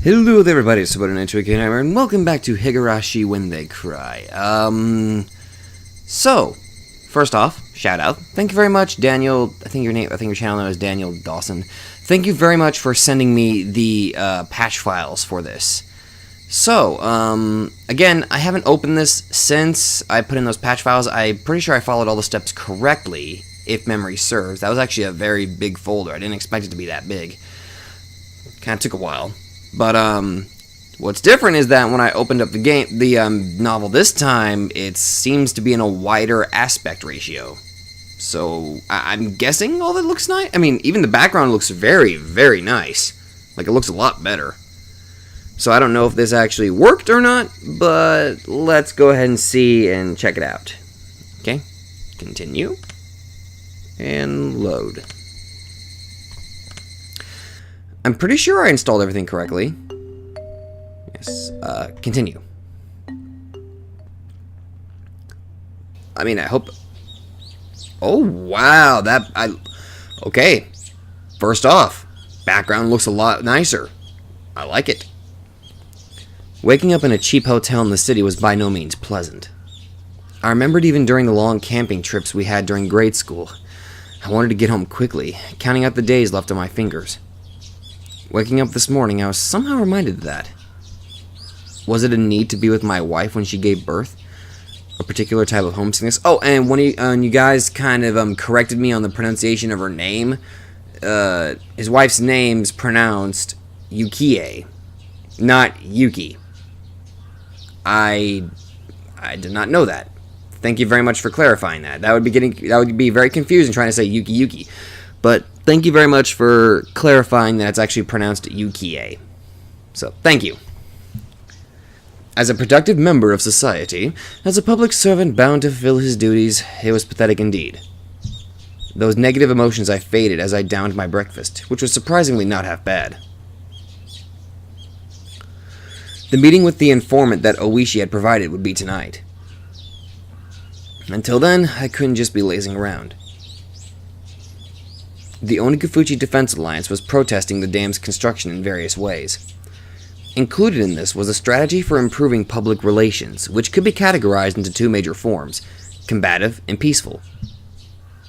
Hello there everybody, it's Himatsubushi, and welcome back to Higurashi When They Cry. So, first off, shout out. Thank you very much, Daniel. I think your channel name is Daniel Dawson. Thank you very much for sending me the patch files for this. So, again, I haven't opened this since I put in those patch files. I'm pretty sure I followed all the steps correctly, if memory serves. That was actually a very big folder. I didn't expect it to be that big. Kind of took a while. But, what's different is that when I opened up the novel this time, it seems to be in a wider aspect ratio. So, I'm guessing all that looks nice. I mean, even the background looks very, very nice. Like, it looks a lot better. So, I don't know if this actually worked or not, but let's go ahead and see and check it out. Okay, continue. And load. I'm pretty sure I installed everything correctly. Yes, continue. I mean, I hope... Oh, wow, okay. First off, background looks a lot nicer. I like it. Waking up in a cheap hotel in the city was by no means pleasant. I remembered even during the long camping trips we had during grade school. I wanted to get home quickly, counting out the days left on my fingers. Waking up this morning, I was somehow reminded of that. Was it a need to be with my wife when she gave birth? A particular type of homesickness? Oh, and when you guys kind of corrected me on the pronunciation of her name, his wife's name's pronounced Yukie, not Yuki. I did not know that. Thank you very much for clarifying that. That would be very confusing trying to say Yuki. But thank you very much for clarifying that it's actually pronounced Yukie. So, thank you. As a productive member of society, as a public servant bound to fulfill his duties, it was pathetic indeed. Those negative emotions I faded as I downed my breakfast, which was surprisingly not half bad. The meeting with the informant that Oishi had provided would be tonight. Until then, I couldn't just be lazing around. The Onikafuchi Defense Alliance was protesting the dam's construction in various ways. Included in this was a strategy for improving public relations, which could be categorized into two major forms, combative and peaceful.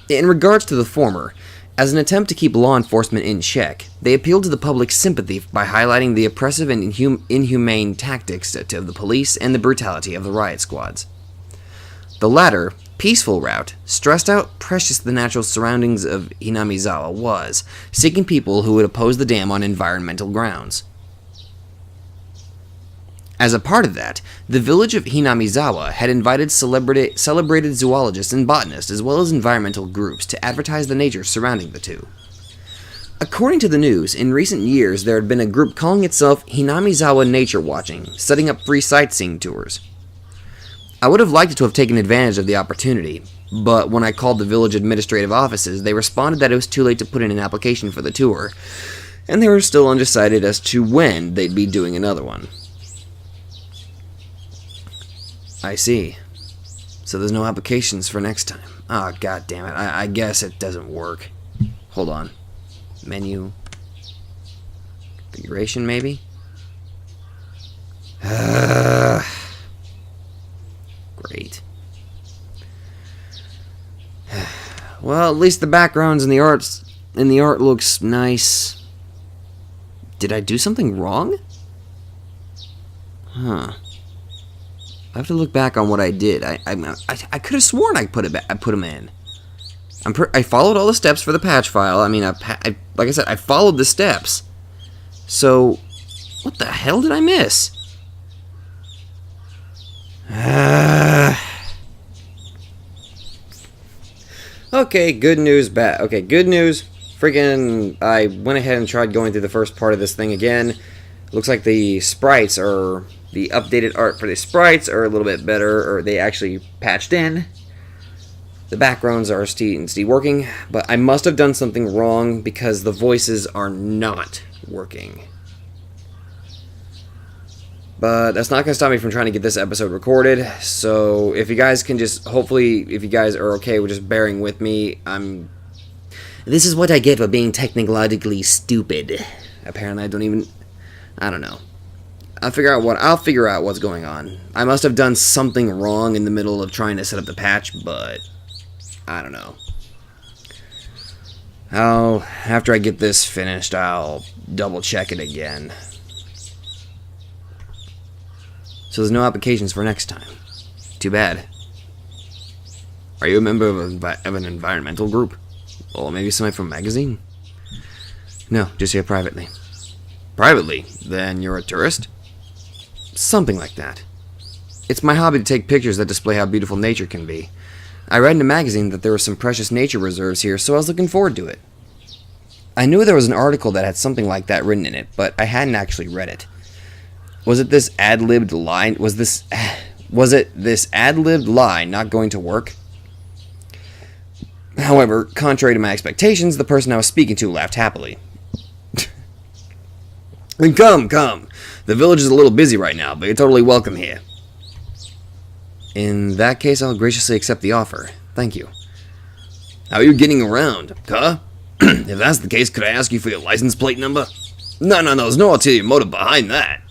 In regards to the former, as an attempt to keep law enforcement in check, they appealed to the public's sympathy by highlighting the oppressive and inhumane tactics of the police and the brutality of the riot squads. The latter, peaceful route, stressed out precious the natural surroundings of Hinamizawa was, seeking people who would oppose the dam on environmental grounds. As a part of that, the village of Hinamizawa had invited celebrated zoologists and botanists as well as environmental groups to advertise the nature surrounding the two. According to the news, in recent years there had been a group calling itself Hinamizawa Nature Watching, setting up free sightseeing tours. I would have liked to have taken advantage of the opportunity, but when I called the village administrative offices, they responded that it was too late to put in an application for the tour, and they were still undecided as to when they'd be doing another one. I see. So there's no applications for next time. Ah, oh, god damn it. I guess it doesn't work. Hold on. Menu. Configuration, maybe? Great. Well, at least the backgrounds and the art looks nice. Did I do something wrong? Huh. I have to look back on what I did. I could have sworn I put them in. I followed all the steps for the patch file. I mean, like I said, I followed the steps. So, what the hell did I miss? Okay, good news, bad. Okay, good news. Freaking, I went ahead and tried going through the first part of this thing again. Looks like the sprites are... The updated art for the sprites are a little bit better, or they actually patched in. The backgrounds are still working, but I must have done something wrong because the voices are not working. But that's not going to stop me from trying to get this episode recorded, so if you guys can just, hopefully, if you guys are okay with just bearing with me, This is what I get for being technologically stupid. Apparently I don't even... I don't know. I'll figure out what's going on. I must have done something wrong in the middle of trying to set up the patch, but I don't know. After I get this finished, I'll double check it again. So there's no applications for next time. Too bad. Are you a member of an environmental group? Or maybe somebody from a magazine? No, just here privately. Privately? Then you're a tourist? Something like that. It's my hobby to take pictures that display how beautiful nature can be. I read in a magazine that there were some precious nature reserves here, so I was looking forward to it. I knew there was an article that had something like that written in it, but I hadn't actually read it. Was it this ad-libbed line? Was it this ad-libbed lie not going to work? However, contrary to my expectations, the person I was speaking to laughed happily. Come. The village is a little busy right now, but you're totally welcome here. In that case, I'll graciously accept the offer. Thank you. How are you getting around, huh? If that's the case, could I ask you for your license plate number? No, there's no ulterior motive behind that.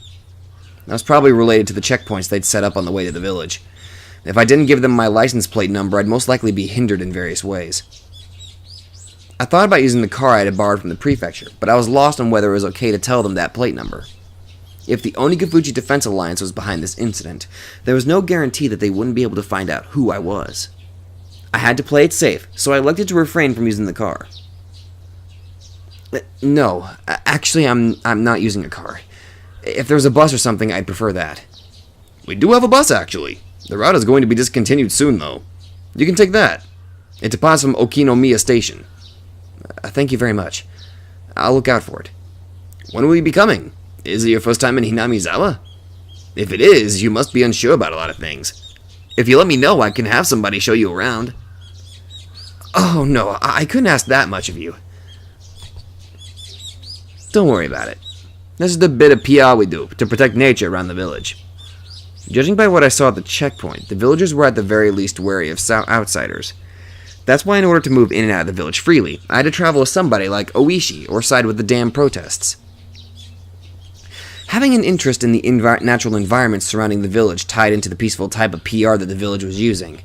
That was probably related to the checkpoints they'd set up on the way to the village. If I didn't give them my license plate number, I'd most likely be hindered in various ways. I thought about using the car I had borrowed from the prefecture, but I was lost on whether it was okay to tell them that plate number. If the Onigafuchi Defense Alliance was behind this incident, there was no guarantee that they wouldn't be able to find out who I was. I had to play it safe, so I elected to refrain from using the car. No, actually, I'm not using a car. If there was a bus or something, I'd prefer that. We do have a bus, actually. The route is going to be discontinued soon, though. You can take that. It departs from Okinomiya Station. Thank you very much. I'll look out for it. When will you be coming? Is it your first time in Hinamizawa? If it is, you must be unsure about a lot of things. If you let me know, I can have somebody show you around. Oh, no, I couldn't ask that much of you. Don't worry about it. This is the bit of PR we do to protect nature around the village. Judging by what I saw at the checkpoint, the villagers were at the very least wary of outsiders. That's why in order to move in and out of the village freely, I had to travel with somebody like Oishi or side with the damn protests. Having an interest in the natural environment surrounding the village tied into the peaceful type of PR that the village was using,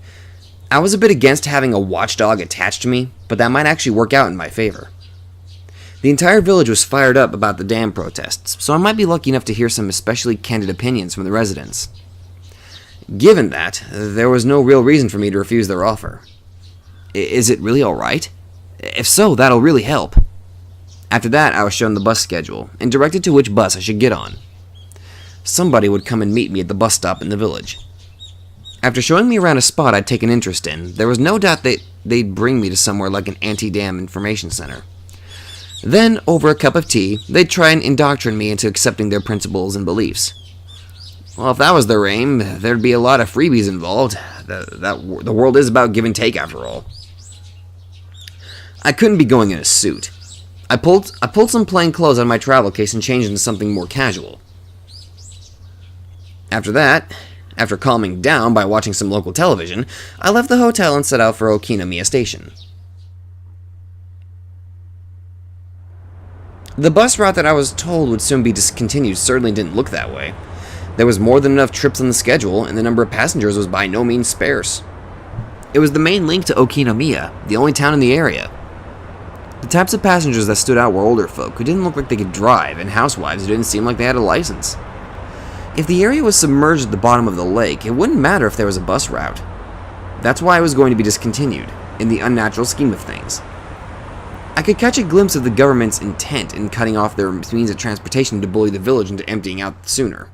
I was a bit against having a watchdog attached to me, but that might actually work out in my favor. The entire village was fired up about the dam protests, so I might be lucky enough to hear some especially candid opinions from the residents. Given that, there was no real reason for me to refuse their offer. Is it really alright? If so, that'll really help. After that, I was shown the bus schedule, and directed to which bus I should get on. Somebody would come and meet me at the bus stop in the village. After showing me around a spot I'd taken interest in, there was no doubt they'd bring me to somewhere like an anti-dam information center. Then, over a cup of tea, they'd try and indoctrinate me into accepting their principles and beliefs. Well, if that was their aim, there'd be a lot of freebies involved. The world is about give and take, after all. I couldn't be going in a suit. I pulled some plain clothes out of my travel case and changed into something more casual. After that, after calming down by watching some local television, I left the hotel and set out for Okinomiya Station. The bus route that I was told would soon be discontinued certainly didn't look that way. There was more than enough trips on the schedule, and the number of passengers was by no means sparse. It was the main link to Okinomiya, the only town in the area. The types of passengers that stood out were older folk who didn't look like they could drive, and housewives who didn't seem like they had a license. If the area was submerged at the bottom of the lake, it wouldn't matter if there was a bus route. That's why it was going to be discontinued, in the unnatural scheme of things. I could catch a glimpse of the government's intent in cutting off their means of transportation to bully the village into emptying out sooner.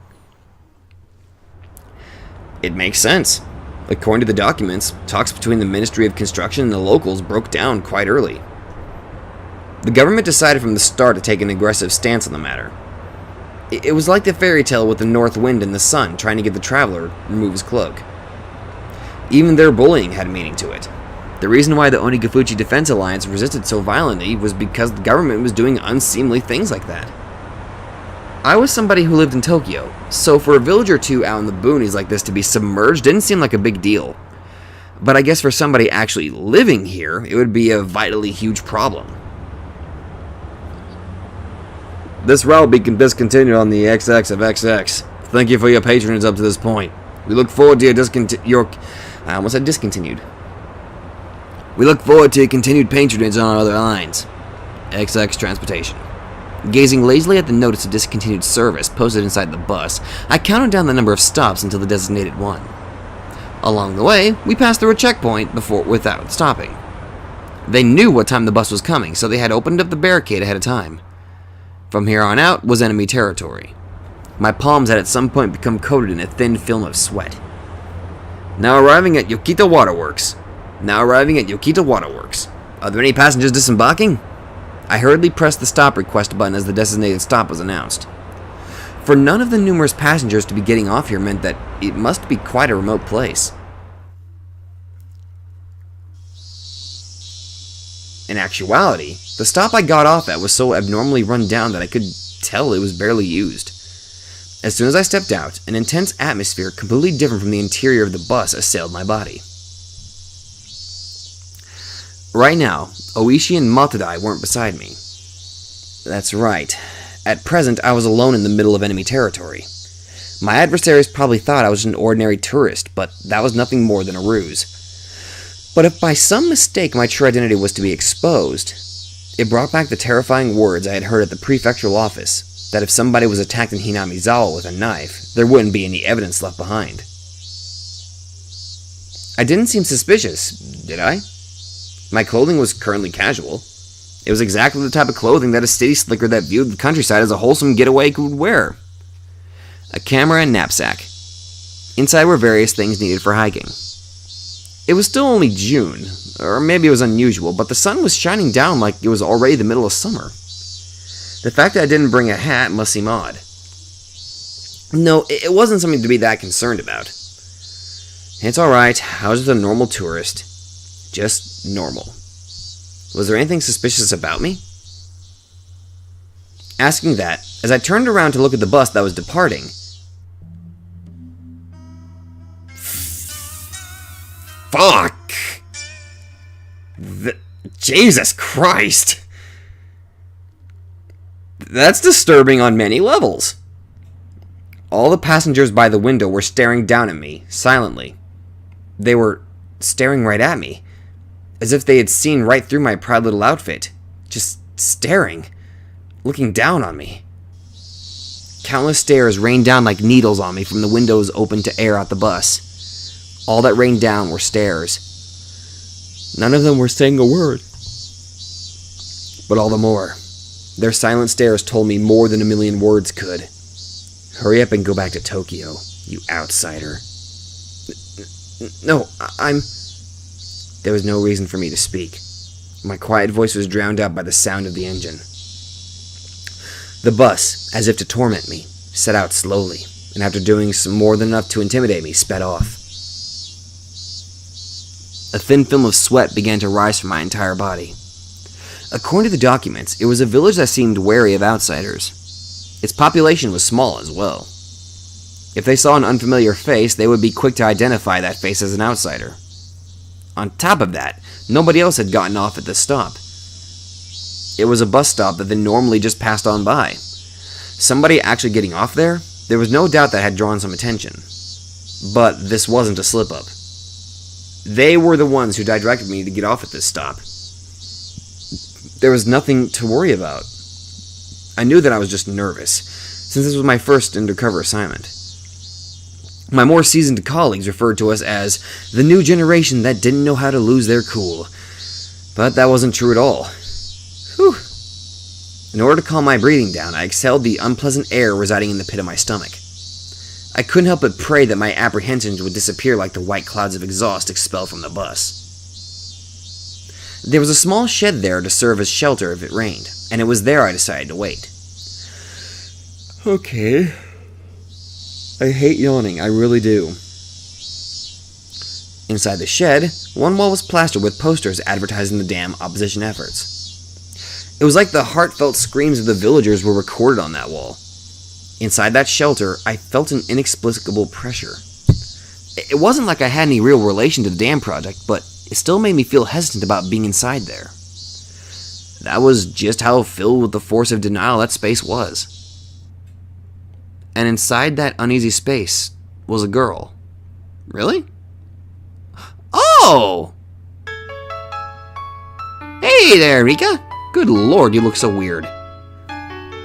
It makes sense. According to the documents, talks between the Ministry of Construction and the locals broke down quite early. The government decided from the start to take an aggressive stance on the matter. It was like the fairy tale with the north wind and the sun trying to get the traveler to remove his cloak. Even their bullying had meaning to it. The reason why the Onigafuchi Defense Alliance resisted so violently was because the government was doing unseemly things like that. I was somebody who lived in Tokyo, so for a village or two out in the boonies like this to be submerged didn't seem like a big deal. But I guess for somebody actually living here, it would be a vitally huge problem. This route will be discontinued on the XX of XX. Thank you for your patronage up to this point. We look forward to I almost said discontinued. We look forward to your continued patronage on our other lines. XX Transportation. Gazing lazily at the notice of discontinued service posted inside the bus, I counted down the number of stops until the designated one. Along the way, we passed through a checkpoint without stopping. They knew what time the bus was coming, so they had opened up the barricade ahead of time. From here on out was enemy territory. My palms had at some point become coated in a thin film of sweat. Now arriving at Yokita Waterworks. Are there any passengers disembarking? I hurriedly pressed the stop request button as the designated stop was announced. For none of the numerous passengers to be getting off here meant that it must be quite a remote place. In actuality, the stop I got off at was so abnormally run down that I could tell it was barely used. As soon as I stepped out, an intense atmosphere completely different from the interior of the bus assailed my body. Right now, Oishi and Matadai weren't beside me. That's right. At present, I was alone in the middle of enemy territory. My adversaries probably thought I was an ordinary tourist, but that was nothing more than a ruse. But if by some mistake my true identity was to be exposed, it brought back the terrifying words I had heard at the prefectural office, that if somebody was attacked in Hinamizawa with a knife, there wouldn't be any evidence left behind. I didn't seem suspicious, did I? My clothing was currently casual. It was exactly the type of clothing that a city slicker that viewed the countryside as a wholesome getaway could wear. A camera and knapsack. Inside were various things needed for hiking. It was still only June, or maybe it was unusual, but the sun was shining down like it was already the middle of summer. The fact that I didn't bring a hat must seem odd. No, it wasn't something to be that concerned about. It's alright, I was just a normal tourist. Just normal. Was there anything suspicious about me? Asking that, as I turned around to look at the bus that was departing. Fuck! Jesus Christ! That's disturbing on many levels. All the passengers by the window were staring down at me, silently. They were staring right at me, as if they had seen right through my proud little outfit. Just staring, looking down on me. Countless stares rained down like needles on me from the windows open to air out the bus. All that rained down were stares. None of them were saying a word. But all the more, their silent stares told me more than a million words could. Hurry up and go back to Tokyo, you outsider. No, I'm... There was no reason for me to speak. My quiet voice was drowned out by the sound of the engine. The bus, as if to torment me, set out slowly, and after doing some more than enough to intimidate me, sped off. A thin film of sweat began to rise from my entire body. According to the documents, it was a village that seemed wary of outsiders. Its population was small as well. If they saw an unfamiliar face, they would be quick to identify that face as an outsider. On top of that, nobody else had gotten off at this stop. It was a bus stop that they normally just passed on by. Somebody actually getting off there? There was no doubt that had drawn some attention. But this wasn't a slip-up. They were the ones who directed me to get off at this stop. There was nothing to worry about. I knew that I was just nervous, since this was my first undercover assignment. My more seasoned colleagues referred to us as the new generation that didn't know how to lose their cool. But that wasn't true at all. Whew. In order to calm my breathing down, I exhaled the unpleasant air residing in the pit of my stomach. I couldn't help but pray that my apprehensions would disappear like the white clouds of exhaust expelled from the bus. There was a small shed there to serve as shelter if it rained, and it was there I decided to wait. Okay. I hate yawning, I really do. Inside the shed, one wall was plastered with posters advertising the dam opposition efforts. It was like the heartfelt screams of the villagers were recorded on that wall. Inside that shelter, I felt an inexplicable pressure. It wasn't like I had any real relation to the dam project, but it still made me feel hesitant about being inside there. That was just how filled with the force of denial that space was. And inside that uneasy space was a girl. Really? Oh! Hey there, Rika! Good lord, you look so weird.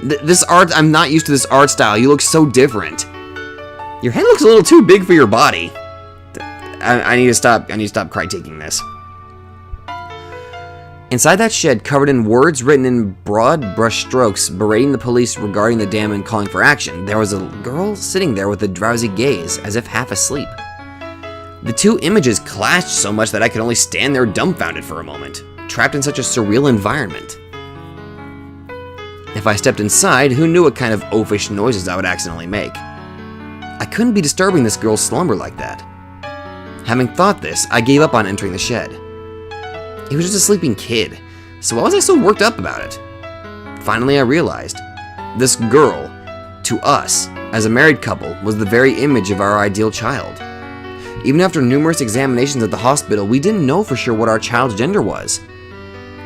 This art, I'm not used to this art style. You look so different. Your head looks a little too big for your body. I need to stop critiquing this. Inside that shed, covered in words written in broad brush strokes berating the police regarding the dam and calling for action, there was a girl sitting there with a drowsy gaze, as if half asleep. The two images clashed so much that I could only stand there dumbfounded for a moment, trapped in such a surreal environment. If I stepped inside, who knew what kind of oafish noises I would accidentally make? I couldn't be disturbing this girl's slumber like that. Having thought this, I gave up on entering the shed. He was just a sleeping kid, so why was I so worked up about it? Finally, I realized. This girl, to us, as a married couple, was the very image of our ideal child. Even after numerous examinations at the hospital, we didn't know for sure what our child's gender was.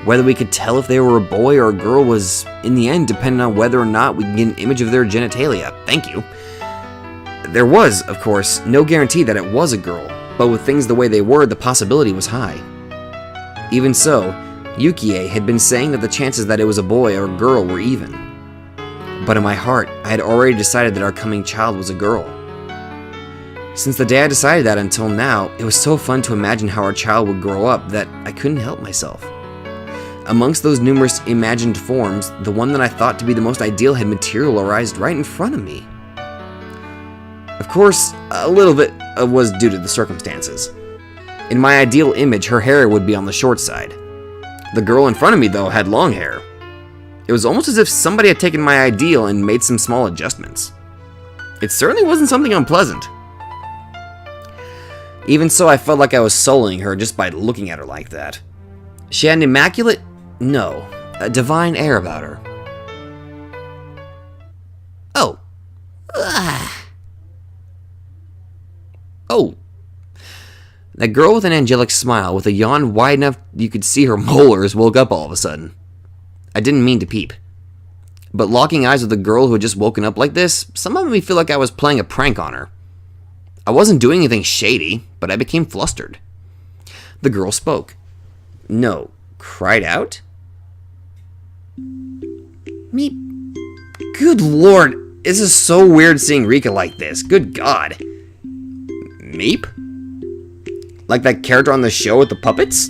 Whether we could tell if they were a boy or a girl was, in the end, dependent on whether or not we could get an image of their genitalia. Thank you. There was, of course, no guarantee that it was a girl, but with things the way they were, the possibility was high. Even so, Yukie had been saying that the chances that it was a boy or a girl were even. But in my heart, I had already decided that our coming child was a girl. Since the day I decided that until now, it was so fun to imagine how our child would grow up that I couldn't help myself. Amongst those numerous imagined forms, the one that I thought to be the most ideal had materialized right in front of me. Of course, a little bit was due to the circumstances. In my ideal image, her hair would be on the short side. The girl in front of me, though, had long hair. It was almost as if somebody had taken my ideal and made some small adjustments. It certainly wasn't something unpleasant. Even so, I felt like I was sullying her just by looking at her like that. She had an immaculate, no, a divine air about her. Oh. Oh. That girl with an angelic smile, with a yawn wide enough you could see her molars, woke up all of a sudden. I didn't mean to peep. But locking eyes with a girl who had just woken up like this, somehow made me feel like I was playing a prank on her. I wasn't doing anything shady, but I became flustered. The girl spoke. No, cried out? Meep. Good lord, this is so weird seeing Rika like this. Good god. Meep? Like that character on the show with the puppets?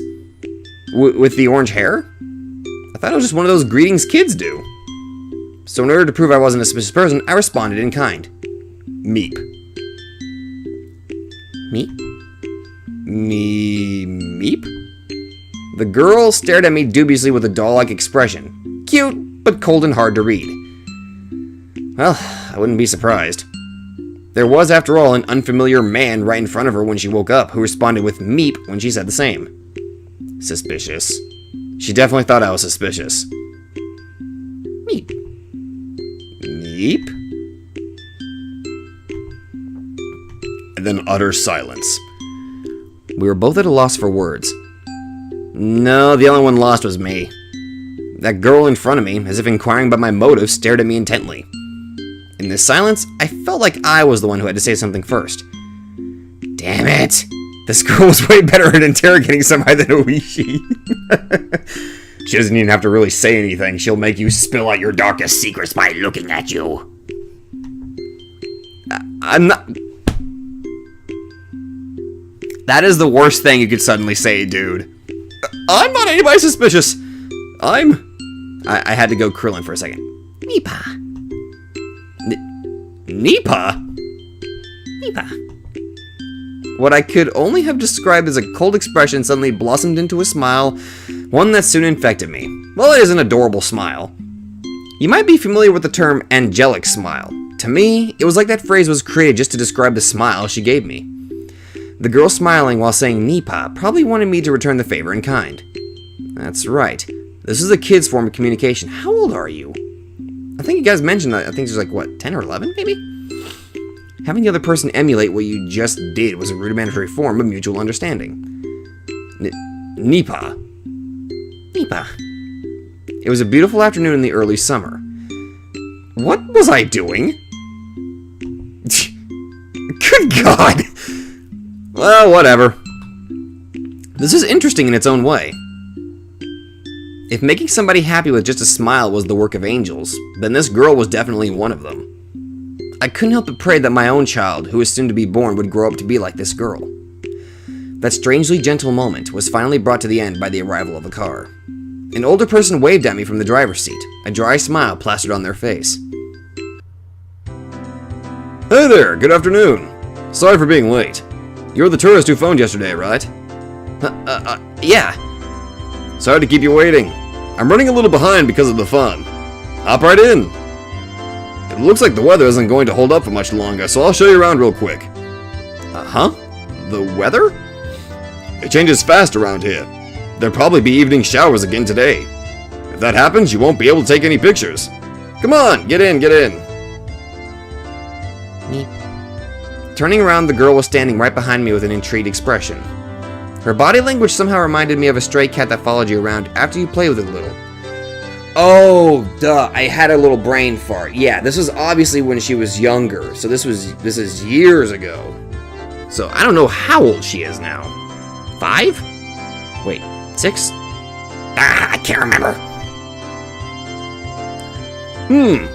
With the orange hair? I thought it was just one of those greetings kids do. So in order to prove I wasn't a suspicious person, I responded in kind. Meep. Meep? Meep? The girl stared at me dubiously with a doll-like expression. Cute, but cold and hard to read. Well, I wouldn't be surprised. There was, after all, an unfamiliar man right in front of her when she woke up, who responded with meep when she said the same. Suspicious. She definitely thought I was suspicious. Meep. Meep? And then utter silence. We were both at a loss for words. No, the only one lost was me. That girl in front of me, as if inquiring about my motives, stared at me intently. In this silence, I felt like I was the one who had to say something first. Damn it! This girl was way better at interrogating somebody than Oishi. She doesn't even have to really say anything. She'll make you spill out your darkest secrets by looking at you. I'm not... That is the worst thing you could suddenly say, dude. I'm not anybody suspicious. I had to go Krillin for a second. Nipa. Nipa? Nipa. What I could only have described as a cold expression suddenly blossomed into a smile, one that soon infected me. Well, it is an adorable smile. You might be familiar with the term angelic smile. To me, it was like that phrase was created just to describe the smile she gave me. The girl smiling while saying Nipa probably wanted me to return the favor in kind. That's right. This is a kid's form of communication. How old are you? I think you guys mentioned that. I think she's like, what, 10 or 11, maybe? Having the other person emulate what you just did was a rudimentary form of mutual understanding. Nipa. Nipa. It was a beautiful afternoon in the early summer. What was I doing? Good God! Well, whatever. This is interesting in its own way. If making somebody happy with just a smile was the work of angels, then this girl was definitely one of them. I couldn't help but pray that my own child, who was soon to be born, would grow up to be like this girl. That strangely gentle moment was finally brought to the end by the arrival of a car. An older person waved at me from the driver's seat, a dry smile plastered on their face. Hey there, good afternoon. Sorry for being late. You're the tourist who phoned yesterday, right? Yeah. Sorry to keep you waiting. I'm running a little behind because of the fun. Hop right in. It looks like the weather isn't going to hold up for much longer, so I'll show you around real quick. Uh-huh? The weather? It changes fast around here. There'll probably be evening showers again today. If that happens, you won't be able to take any pictures. Come on, get in, get in. Me. Turning around, the girl was standing right behind me with an intrigued expression. Her body language somehow reminded me of a stray cat that followed you around after you played with it a little. Oh, duh, I had a little brain fart. Yeah, this was obviously when she was younger, so this is years ago. So I don't know how old she is now. 5? Wait, 6? I can't remember.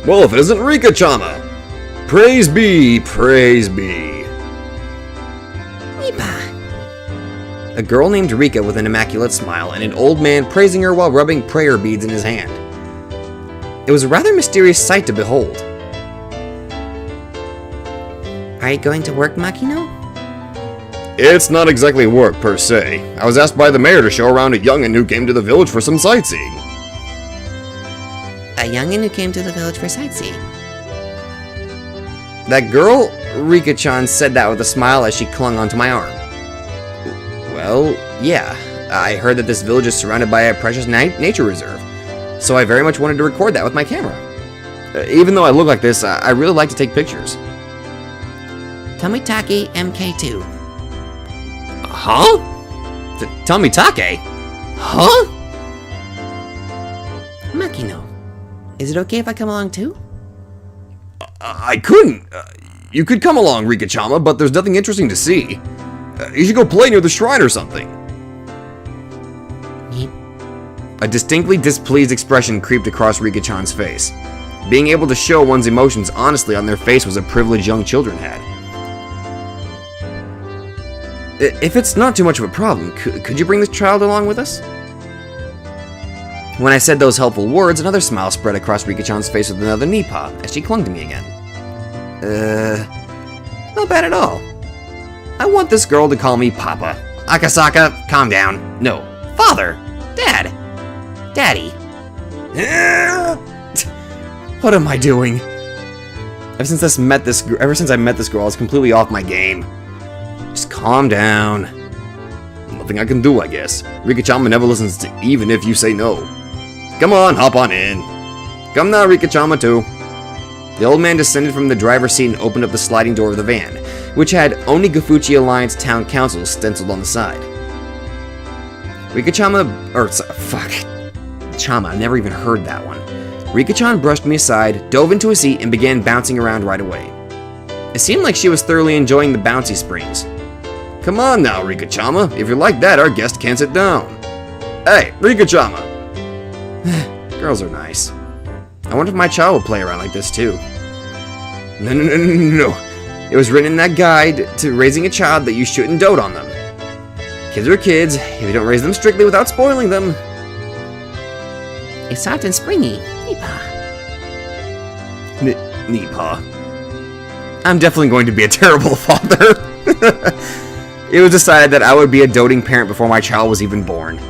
Well, if it isn't Rika-chama. Praise be, praise be. Weepa. A girl named Rika with an immaculate smile and an old man praising her while rubbing prayer beads in his hand. It was a rather mysterious sight to behold. Are you going to work, Makino? It's not exactly work, per se. I was asked by the mayor to show around a youngin' who came to the village for some sightseeing. A youngin' who came to the village for sightseeing? That girl, Rika-chan, said that with a smile as she clung onto my arm. Well, yeah. I heard that this village is surrounded by a precious nature reserve, so I very much wanted to record that with my camera. Even though I look like this, I really like to take pictures. Tomitake MK2. Huh? Tomitake? Huh? Makino, is it okay if I come along too? I couldn't. You could come along, Rika-chama, but there's nothing interesting to see. You should go play near the shrine or something. A distinctly displeased expression creeped across Rika-chan's face. Being able to show one's emotions honestly on their face was a privilege young children had. If it's not too much of a problem, could you bring this child along with us? When I said those helpful words, another smile spread across Rika-chan's face with another knee paw as she clung to me again. Not bad at all. I want this girl to call me Papa. Akasaka, calm down. No, Father, Dad, Daddy. What am I doing? Ever since I met this girl, I was completely off my game. Just calm down. Nothing I can do, I guess. Rika-chama never listens to even if you say no. Come on, hop on in. Come now, Rika-chama, too. The old man descended from the driver's seat and opened up the sliding door of the van, which had Onigafuchi Alliance Town Council stenciled on the side. Chama, I never even heard that one. Rika-chan brushed me aside, dove into a seat, and began bouncing around right away. It seemed like she was thoroughly enjoying the bouncy springs. Come on now, Rika-chama. If you're like that, our guest can't sit down. Hey, Rika-chama. Girls are nice. I wonder if my child will play around like this too. No. It was written in that guide to raising a child that you shouldn't dote on them. Kids are kids if you don't raise them strictly without spoiling them. It's soft and springy. Nipa. Nipa. I'm definitely going to be a terrible father. It was decided that I would be a doting parent before my child was even born.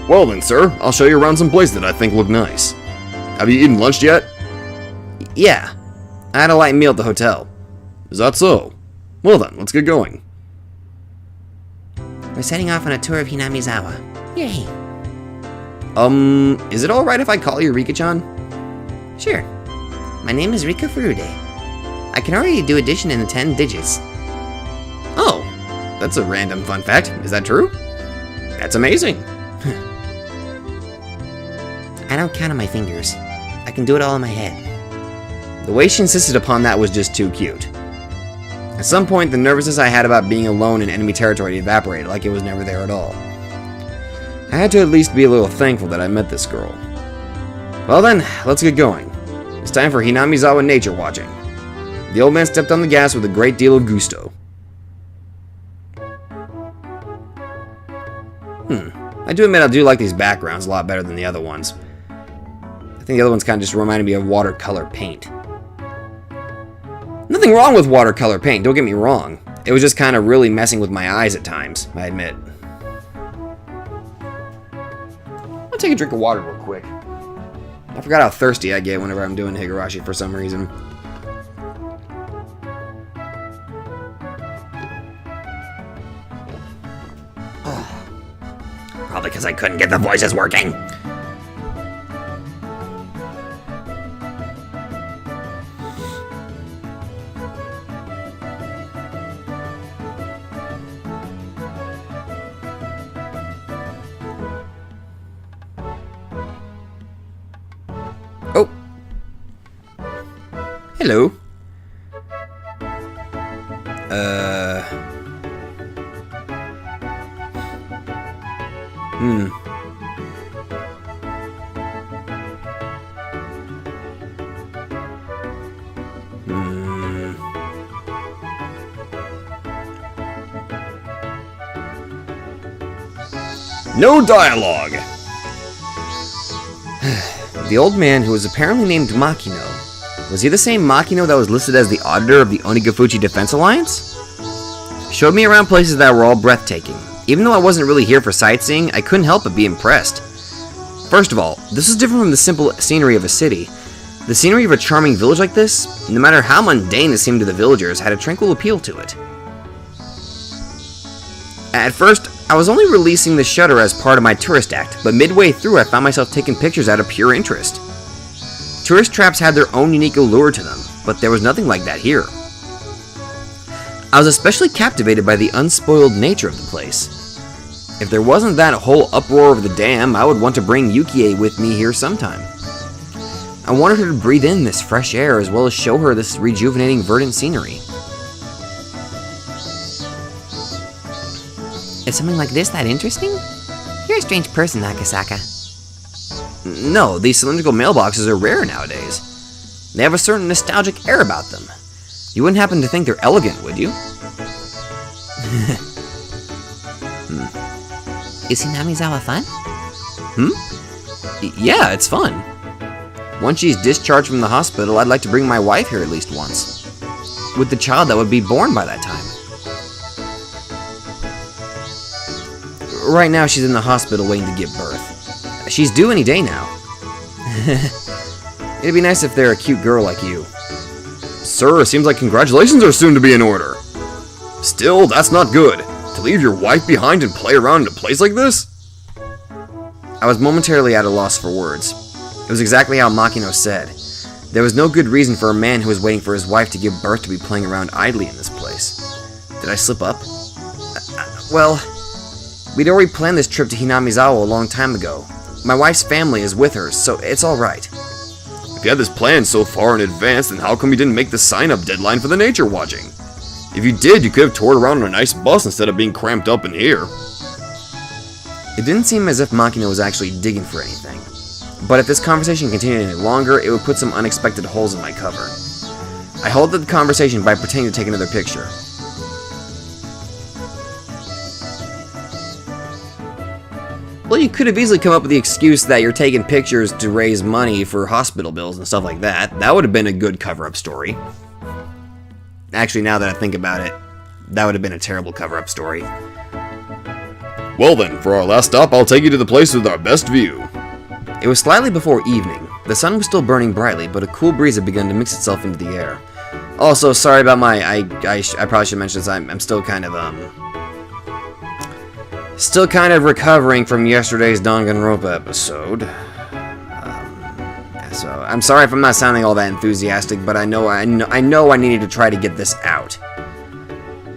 Well then, sir, I'll show you around some places that I think look nice. Have you eaten lunch yet? Yeah. I had a light meal at the hotel. Is that so? Well then, let's get going. We're setting off on a tour of Hinamizawa. Yay. Is it alright if I call you Rika-chan? Sure. My name is Rika Furude. I can already do addition in the 10 digits. Oh, that's a random fun fact. Is that true? That's amazing. I don't count on my fingers. I can do it all in my head. The way she insisted upon that was just too cute. At some point, the nervousness I had about being alone in enemy territory evaporated like it was never there at all. I had to at least be a little thankful that I met this girl. Well then, let's get going. It's time for Hinamizawa nature watching. The old man stepped on the gas with a great deal of gusto. I do admit I do like these backgrounds a lot better than the other ones. I think the other ones kind of just reminded me of watercolor paint. Nothing wrong with watercolor paint, don't get me wrong. It was just kind of really messing with my eyes at times, I admit. I'll take a drink of water real quick. I forgot how thirsty I get whenever I'm doing Higurashi for some reason. Probably because I couldn't get the voices working. Oh. Hello. No dialogue! The old man, who was apparently named Makino, was he the same Makino that was listed as the auditor of the Onigafuchi Defense Alliance? Showed me around places that were all breathtaking. Even though I wasn't really here for sightseeing, I couldn't help but be impressed. First of all, this is different from the simple scenery of a city. The scenery of a charming village like this, no matter how mundane it seemed to the villagers, had a tranquil appeal to it. At first, I was only releasing the shutter as part of my tourist act, but midway through I found myself taking pictures out of pure interest. Tourist traps had their own unique allure to them, but there was nothing like that here. I was especially captivated by the unspoiled nature of the place. If there wasn't that whole uproar of the dam, I would want to bring Yukie with me here sometime. I wanted her to breathe in this fresh air as well as show her this rejuvenating verdant scenery. Is something like this that interesting? You're a strange person, Nakasaka. No, these cylindrical mailboxes are rare nowadays. They have a certain nostalgic air about them. You wouldn't happen to think they're elegant, would you? Is Hinamizawa fun? Yeah, it's fun. Once she's discharged from the hospital, I'd like to bring my wife here at least once. With the child that would be born by that time. Right now, she's in the hospital waiting to give birth. She's due any day now. It'd be nice if they're a cute girl like you. Sir, it seems like congratulations are soon to be in order. Still, that's not good. To leave your wife behind and play around in a place like this? I was momentarily at a loss for words. It was exactly how Makino said. There was no good reason for a man who was waiting for his wife to give birth to be playing around idly in this place. Did I slip up? Well, we'd already planned this trip to Hinamizawa a long time ago. My wife's family is with her, so it's alright. If you had this planned so far in advance, then how come you didn't make the sign-up deadline for the nature watching? If you did, you could have toured around on a nice bus instead of being cramped up in here. It didn't seem as if Makino was actually digging for anything. But if this conversation continued any longer, it would put some unexpected holes in my cover. I halted the conversation by pretending to take another picture. Well, you could have easily come up with the excuse that you're taking pictures to raise money for hospital bills and stuff like that. That would have been a good cover-up story. Actually, now that I think about it, that would have been a terrible cover-up story. Well then, for our last stop, I'll take you to the place with our best view. It was slightly before evening. The sun was still burning brightly, but a cool breeze had begun to mix itself into the air. Also, sorry about my... I probably should mention this. I'm still kind of, still kind of recovering from yesterday's Danganronpa episode. So I'm sorry if I'm not sounding all that enthusiastic, but I know I needed to try to get this out.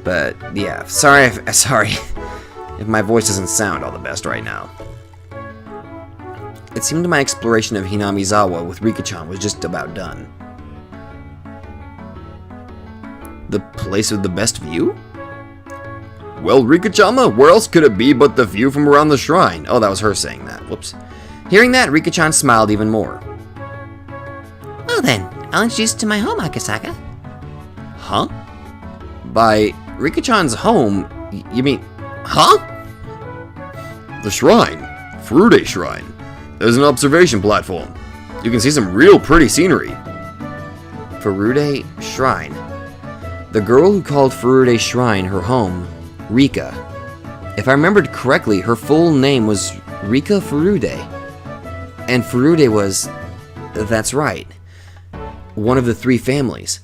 But yeah, sorry if my voice doesn't sound all the best right now. it seemed my exploration of Hinamizawa with Rika-chan was just about done. The place with the best view? Well, Rika-chama, where else could it be but the view from around the shrine? Oh, that was her saying that. Whoops. Hearing that, Rika-chan smiled even more. Well then, I'll introduce you to my home, Akasaka. Huh? By Rika-chan's home, you mean... Huh? The shrine. Furude Shrine. There's an observation platform. You can see some real pretty scenery. Furude Shrine. The girl who called Furude Shrine her home, Rika. If I remembered correctly, her full name was Rika Furude. And Furude was... that's right. One of the 3 families.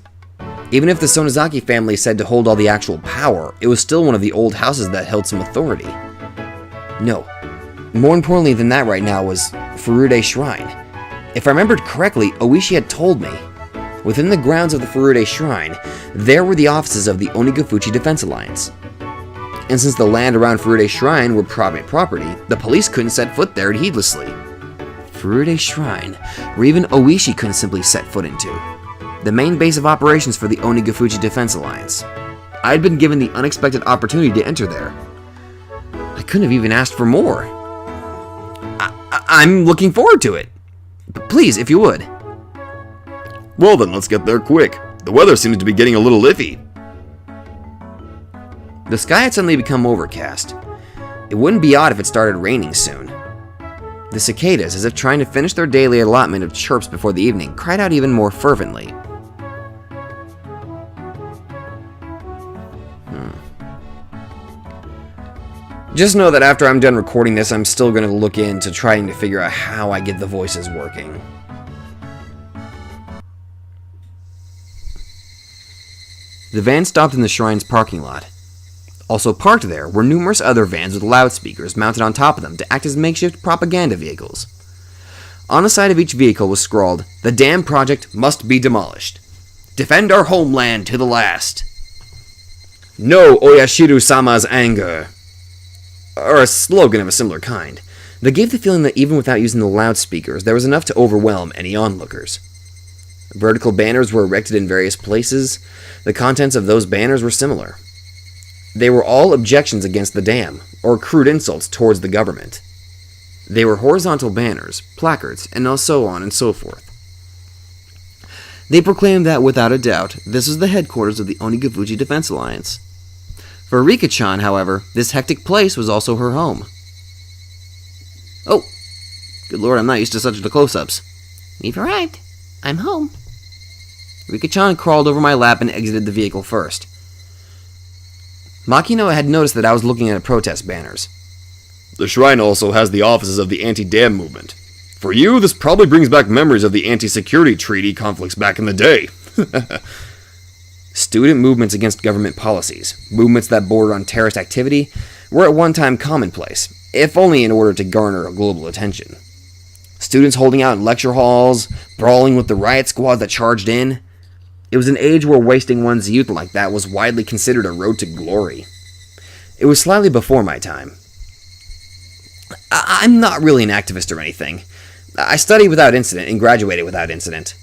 Even if the Sonozaki family said to hold all the actual power, it was still one of the old houses that held some authority. No. More importantly than that right now was Furude Shrine. If I remembered correctly, Oishi had told me. Within the grounds of the Furude Shrine, there were the offices of the Onigafuchi Defense Alliance. And since the land around Furude Shrine were private property, the police couldn't set foot there heedlessly. Furude Shrine, where even Oishi couldn't simply set foot into. The main base of operations for the Onigafuchi Defense Alliance. I had been given the unexpected opportunity to enter there. I couldn't have even asked for more. I'm looking forward to it. But please, if you would. Well then, let's get there quick. The weather seems to be getting a little iffy. The sky had suddenly become overcast. It wouldn't be odd if it started raining soon. The cicadas, as if trying to finish their daily allotment of chirps before the evening, cried out even more fervently. Just know that after I'm done recording this, I'm still going to look into trying to figure out how I get the voices working. The van stopped in the shrine's parking lot. Also parked there were numerous other vans with loudspeakers mounted on top of them to act as makeshift propaganda vehicles. On the side of each vehicle was scrawled, "The dam project must be demolished. Defend our homeland to the last. No Oyashiru-sama's anger." Or a slogan of a similar kind. That gave the feeling that even without using the loudspeakers, there was enough to overwhelm any onlookers. Vertical banners were erected in various places. The contents of those banners were similar. They were all objections against the dam, or crude insults towards the government. They were horizontal banners, placards, and so on and so forth. They proclaimed that, without a doubt, this was the headquarters of the Onigafuchi Defense Alliance. For Rika-chan, however, this hectic place was also her home. Oh, good lord, I'm not used to such close-ups. We've arrived. I'm home. Rika-chan crawled over my lap and exited the vehicle first. Makino had noticed that I was looking at protest banners. The shrine also has the offices of the anti-dam movement. For you, this probably brings back memories of the anti-security treaty conflicts back in the day. Student movements against government policies, movements that bordered on terrorist activity, were at one time commonplace, if only in order to garner global attention. Students holding out in lecture halls, brawling with the riot squad that charged in. It was an age where wasting one's youth like that was widely considered a road to glory. It was slightly before my time. I'm not really an activist or anything. I studied without incident and graduated without incident.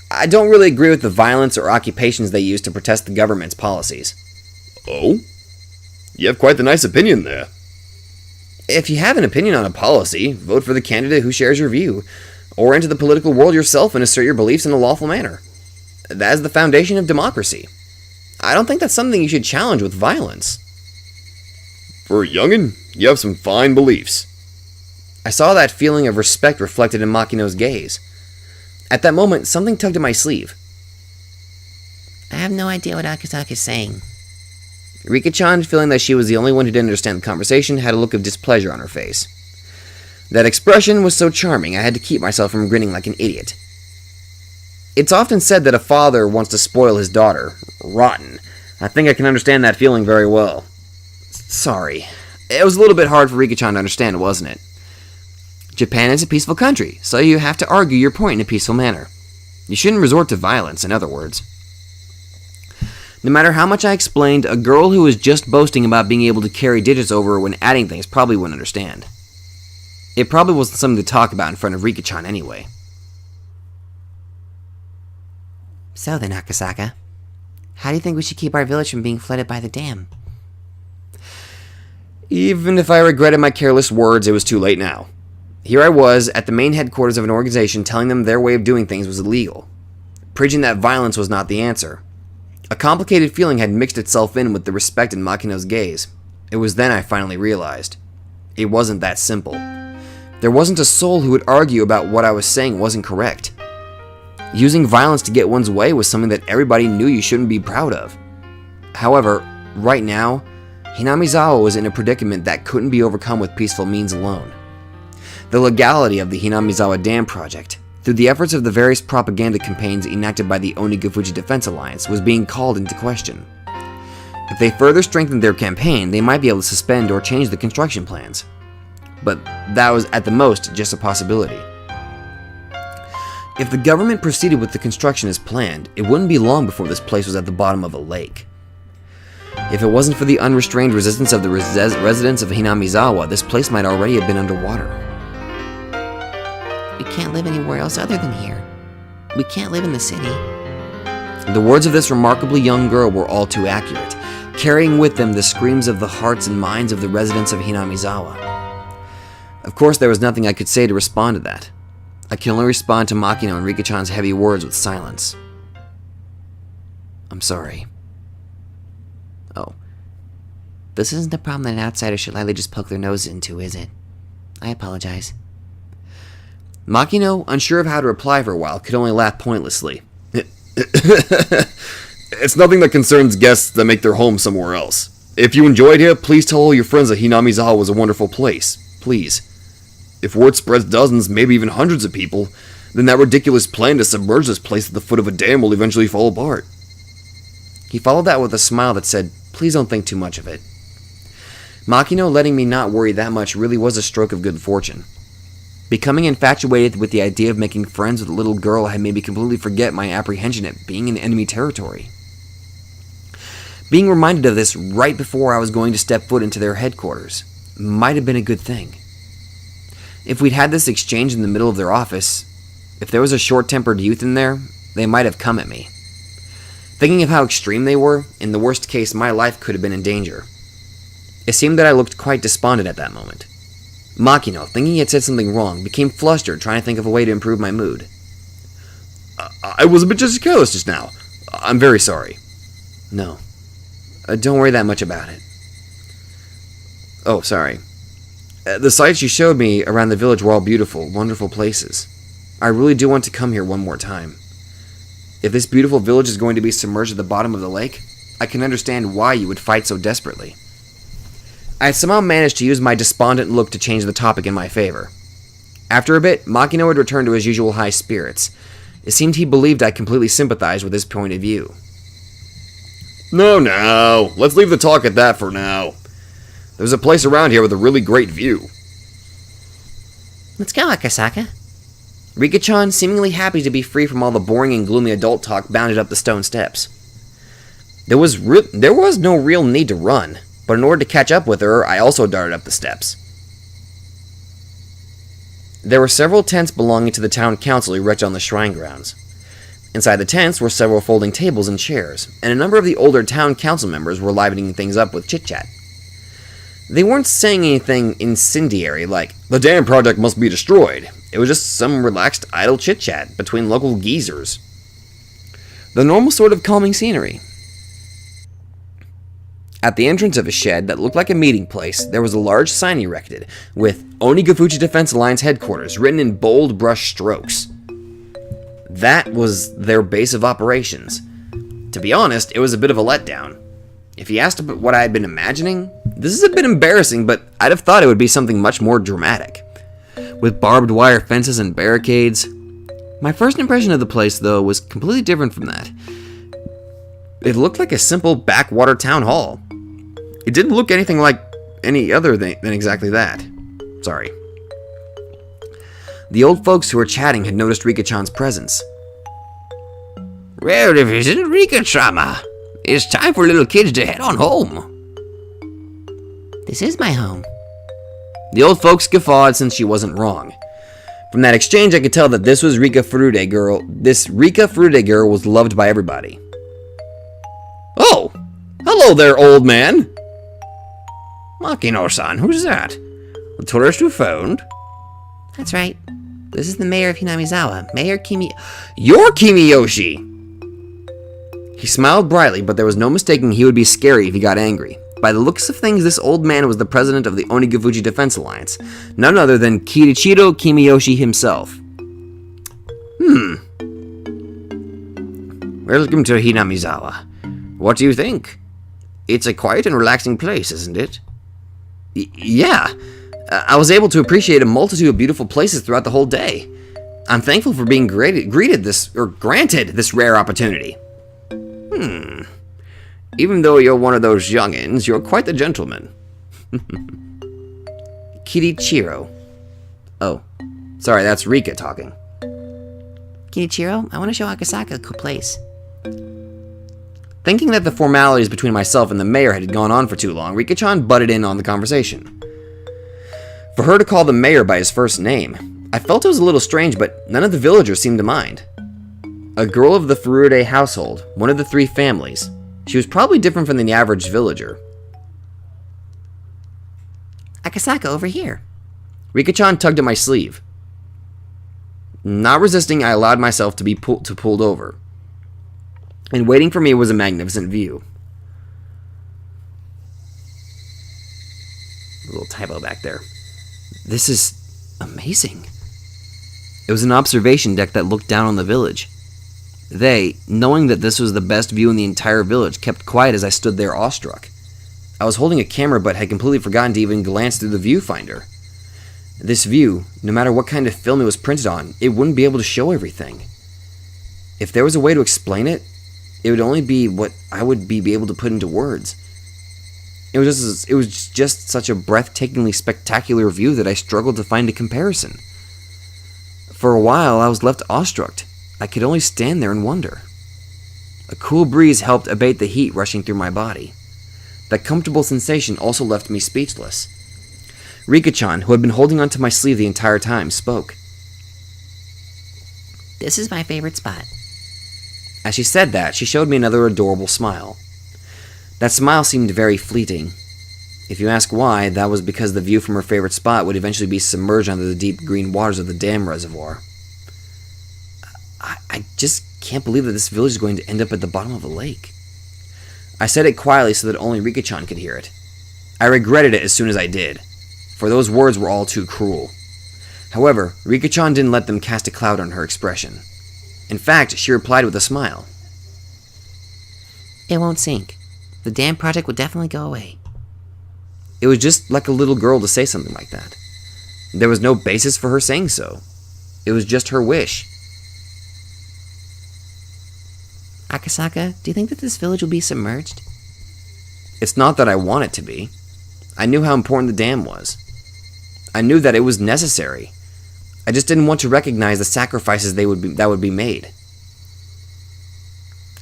I don't really agree with the violence or occupations they use to protest the government's policies. Oh? You have quite the nice opinion there. If you have an opinion on a policy, vote for the candidate who shares your view, or enter the political world yourself and assert your beliefs in a lawful manner. That is the foundation of democracy. I don't think that's something you should challenge with violence. For a youngin', you have some fine beliefs. I saw that feeling of respect reflected in Makino's gaze. At that moment, something tugged at my sleeve. I have no idea what Akasaka is saying. Rika-chan, feeling that she was the only one who didn't understand the conversation, had a look of displeasure on her face. That expression was so charming, I had to keep myself from grinning like an idiot. It's often said that a father wants to spoil his daughter. Rotten. I think I can understand that feeling very well. Sorry. It was a little bit hard for Rika-chan to understand, wasn't it? Japan is a peaceful country, so you have to argue your point in a peaceful manner. You shouldn't resort to violence, in other words. No matter how much I explained, a girl who was just boasting about being able to carry digits over when adding things probably wouldn't understand. It probably wasn't something to talk about in front of Rika-chan anyway. So then, Akasaka, how do you think we should keep our village from being flooded by the dam? Even if I regretted my careless words, it was too late now. Here I was, at the main headquarters of an organization, telling them their way of doing things was illegal. Preaching that violence was not the answer. A complicated feeling had mixed itself in with the respect in Makino's gaze. It was then I finally realized. It wasn't that simple. There wasn't a soul who would argue about what I was saying wasn't correct. Using violence to get one's way was something that everybody knew you shouldn't be proud of. However, right now, Hinamizawa was in a predicament that couldn't be overcome with peaceful means alone. The legality of the Hinamizawa Dam project, through the efforts of the various propaganda campaigns enacted by the Onigafuji Defense Alliance, was being called into question. If they further strengthened their campaign, they might be able to suspend or change the construction plans. But that was at the most just a possibility. If the government proceeded with the construction as planned, it wouldn't be long before this place was at the bottom of a lake. If it wasn't for the unrestrained resistance of the residents of Hinamizawa, this place might already have been underwater. We can't live anywhere else other than here. We can't live in the city. The words of this remarkably young girl were all too accurate, carrying with them the screams of the hearts and minds of the residents of Hinamizawa. Of course, there was nothing I could say to respond to that. I can only respond to Makino and Rika-chan's heavy words with silence. I'm sorry. Oh. This isn't a problem that an outsider should lightly just poke their nose into, is it? I apologize. Makino, unsure of how to reply for a while, could only laugh pointlessly. It's nothing that concerns guests that make their home somewhere else. If you enjoyed it, please tell all your friends that Hinamizawa was a wonderful place. Please. If word spreads dozens, maybe even hundreds of people, then that ridiculous plan to submerge this place at the foot of a dam will eventually fall apart. He followed that with a smile that said, please don't think too much of it. Makino letting me not worry that much really was a stroke of good fortune. Becoming infatuated with the idea of making friends with a little girl had made me completely forget my apprehension at being in enemy territory. Being reminded of this right before I was going to step foot into their headquarters might have been a good thing. If we'd had this exchange in the middle of their office, if there was a short-tempered youth in there, they might have come at me. Thinking of how extreme they were, in the worst case, my life could have been in danger. It seemed that I looked quite despondent at that moment. Makino, thinking he had said something wrong, became flustered, trying to think of a way to improve my mood. I was a bit just careless just now. I'm very sorry. No. Don't worry that much about it. Oh, sorry. The sights you showed me around the village were all beautiful, wonderful places. I really do want to come here one more time. If this beautiful village is going to be submerged at the bottom of the lake, I can understand why you would fight so desperately. I had somehow managed to use my despondent look to change the topic in my favor. After a bit, Makino had returned to his usual high spirits. It seemed he believed I completely sympathized with his point of view. No, let's leave the talk at that for now. There's a place around here with a really great view. Let's go, Akasaka. Rika-chan, seemingly happy to be free from all the boring and gloomy adult talk, bounded up the stone steps. There was no real need to run, but in order to catch up with her, I also darted up the steps. There were several tents belonging to the town council erected on the shrine grounds. Inside the tents were several folding tables and chairs, and a number of the older town council members were livening things up with chit-chat. They weren't saying anything incendiary like, the dam project must be destroyed. It was just some relaxed, idle chit-chat between local geezers. The normal sort of calming scenery. At the entrance of a shed that looked like a meeting place, there was a large sign erected, with Onigafuji Defense Alliance headquarters written in bold brush strokes. That was their base of operations. To be honest, it was a bit of a letdown. If you asked what I had been imagining, this is a bit embarrassing, but I'd have thought it would be something much more dramatic. With barbed wire fences and barricades. My first impression of the place, though, was completely different from that. It looked like a simple backwater town hall. It didn't look anything like any other than exactly that. Sorry. The old folks who were chatting had noticed Rika-chan's presence. Rare division, Rika-chama. It's time for little kids to head on home. This is my home. The old folks guffawed since she wasn't wrong. From that exchange, I could tell that this Rika Furude girl was loved by everybody. Oh, hello there, old man. Makino-san, who's that? The tourist who phoned? That's right. This is the mayor of Hinamizawa, Mayor Kimi... You're Kimiyoshi! He smiled brightly, but there was no mistaking he would be scary if he got angry. By the looks of things, this old man was the president of the Onigafuji Defense Alliance, none other than Kirichiro Kimiyoshi himself. Welcome to Hinamizawa. What do you think? It's a quiet and relaxing place, isn't it? Yeah. I was able to appreciate a multitude of beautiful places throughout the whole day. I'm thankful for being granted this rare opportunity. Even though you're one of those youngins, you're quite the gentleman. Kirichiro. Oh, sorry, that's Rika talking. Kinichiro, I want to show Akasaka a cool place. Thinking that the formalities between myself and the mayor had gone on for too long, Rika-chan butted in on the conversation. For her to call the mayor by his first name, I felt it was a little strange, but none of the villagers seemed to mind. A girl of the Furude household, one of the 3 families. She was probably different from the average villager. Akasaka, over here. Rika-chan tugged at my sleeve. Not resisting, I allowed myself to be pulled over. And waiting for me was a magnificent view. A little typo back there. This is amazing. It was an observation deck that looked down on the village. They, knowing that this was the best view in the entire village, kept quiet as I stood there awestruck. I was holding a camera but had completely forgotten to even glance through the viewfinder. This view, no matter what kind of film it was printed on, it wouldn't be able to show everything. If there was a way to explain it, it would only be what I would be able to put into words. It was just such a breathtakingly spectacular view that I struggled to find a comparison. For a while, I was left awestruck. I could only stand there and wonder. A cool breeze helped abate the heat rushing through my body. That comfortable sensation also left me speechless. Rika-chan, who had been holding onto my sleeve the entire time, spoke. This is my favorite spot. As she said that, she showed me another adorable smile. That smile seemed very fleeting. If you ask why, that was because the view from her favorite spot would eventually be submerged under the deep green waters of the dam reservoir. I just can't believe that this village is going to end up at the bottom of a lake. I said it quietly so that only Rika-chan could hear it. I regretted it as soon as I did, for those words were all too cruel. However, Rika-chan didn't let them cast a cloud on her expression. In fact, she replied with a smile. It won't sink. The dam project will definitely go away. It was just like a little girl to say something like that. There was no basis for her saying so. It was just her wish. Akasaka, do you think that this village will be submerged? It's not that I want it to be. I knew how important the dam was. I knew that it was necessary. I just didn't want to recognize the sacrifices that would be made.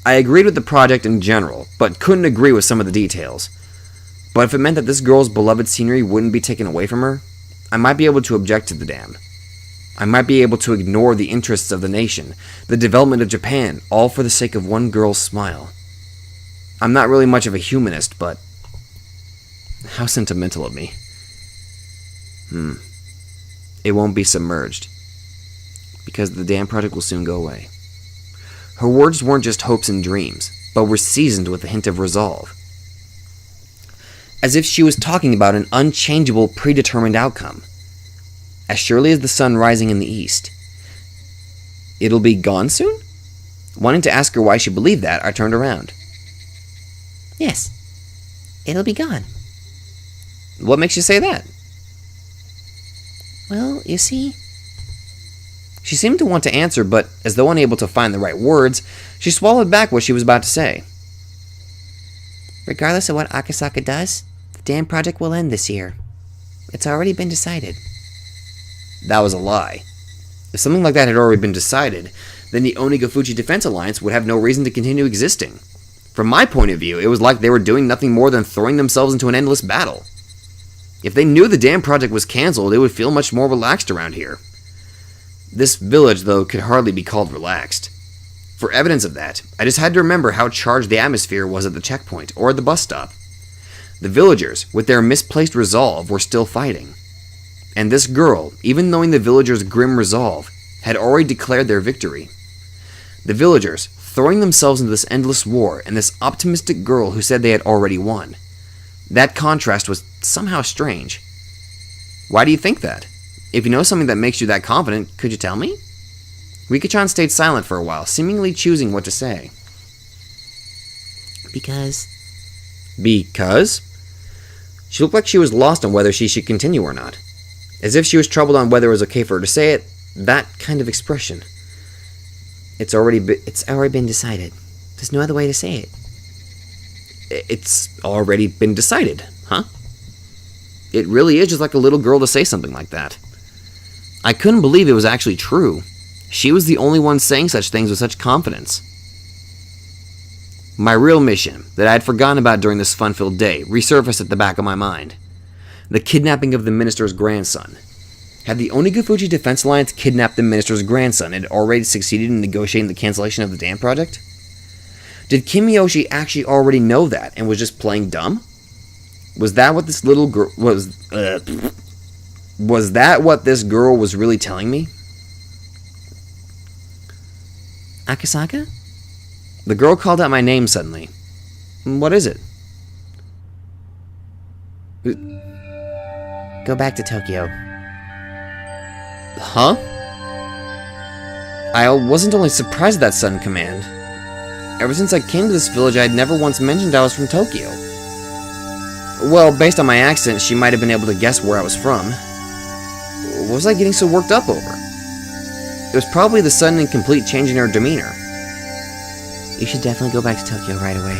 I agreed with the project in general, but couldn't agree with some of the details. But if it meant that this girl's beloved scenery wouldn't be taken away from her, I might be able to object to the dam. I might be able to ignore the interests of the nation, the development of Japan, all for the sake of one girl's smile. I'm not really much of a humanist, but how sentimental of me. It won't be submerged, because the dam project will soon go away. Her words weren't just hopes and dreams, but were seasoned with a hint of resolve. As if she was talking about an unchangeable, predetermined outcome. As surely as the sun rising in the east. It'll be gone soon? Wanting to ask her why she believed that, I turned around. Yes. It'll be gone. What makes you say that? Well, you see... She seemed to want to answer, but as though unable to find the right words, she swallowed back what she was about to say. Regardless of what Akasaka does, the dam project will end this year. It's already been decided. That was a lie. If something like that had already been decided, then the Onigafuji Defense Alliance would have no reason to continue existing. From my point of view, it was like they were doing nothing more than throwing themselves into an endless battle. If they knew the dam project was cancelled, they would feel much more relaxed around here. This village, though, could hardly be called relaxed. For evidence of that, I just had to remember how charged the atmosphere was at the checkpoint or at the bus stop. The villagers, with their misplaced resolve, were still fighting. And this girl, even knowing the villagers' grim resolve, had already declared their victory. The villagers, throwing themselves into this endless war, and this optimistic girl who said they had already won. That contrast was somehow strange. Why do you think that? If you know something that makes you that confident, could you tell me? Rika-chan stayed silent for a while, seemingly choosing what to say. Because? Because? She looked like she was lost on whether she should continue or not. As if she was troubled on whether it was okay for her to say it, that kind of expression. It's already been decided. There's no other way to say it. It's already been decided, huh? It really is just like a little girl to say something like that. I couldn't believe it was actually true. She was the only one saying such things with such confidence. My real mission, that I had forgotten about during this fun-filled day, resurfaced at the back of my mind. The kidnapping of the minister's grandson. Had the Onigafuji Defense Alliance kidnapped the minister's grandson and had already succeeded in negotiating the cancellation of the dam project? Did Kimiyoshi actually already know that and was just playing dumb? Was that what this little girl was that what this girl was really telling me? Akasaka? The girl called out my name suddenly. What is it? Go back to Tokyo. Huh? I wasn't only surprised at that sudden command. Ever since I came to this village, I had never once mentioned I was from Tokyo. Well, based on my accent, she might have been able to guess where I was from. What was I getting so worked up over? It was probably the sudden and complete change in her demeanor. You should definitely go back to Tokyo right away.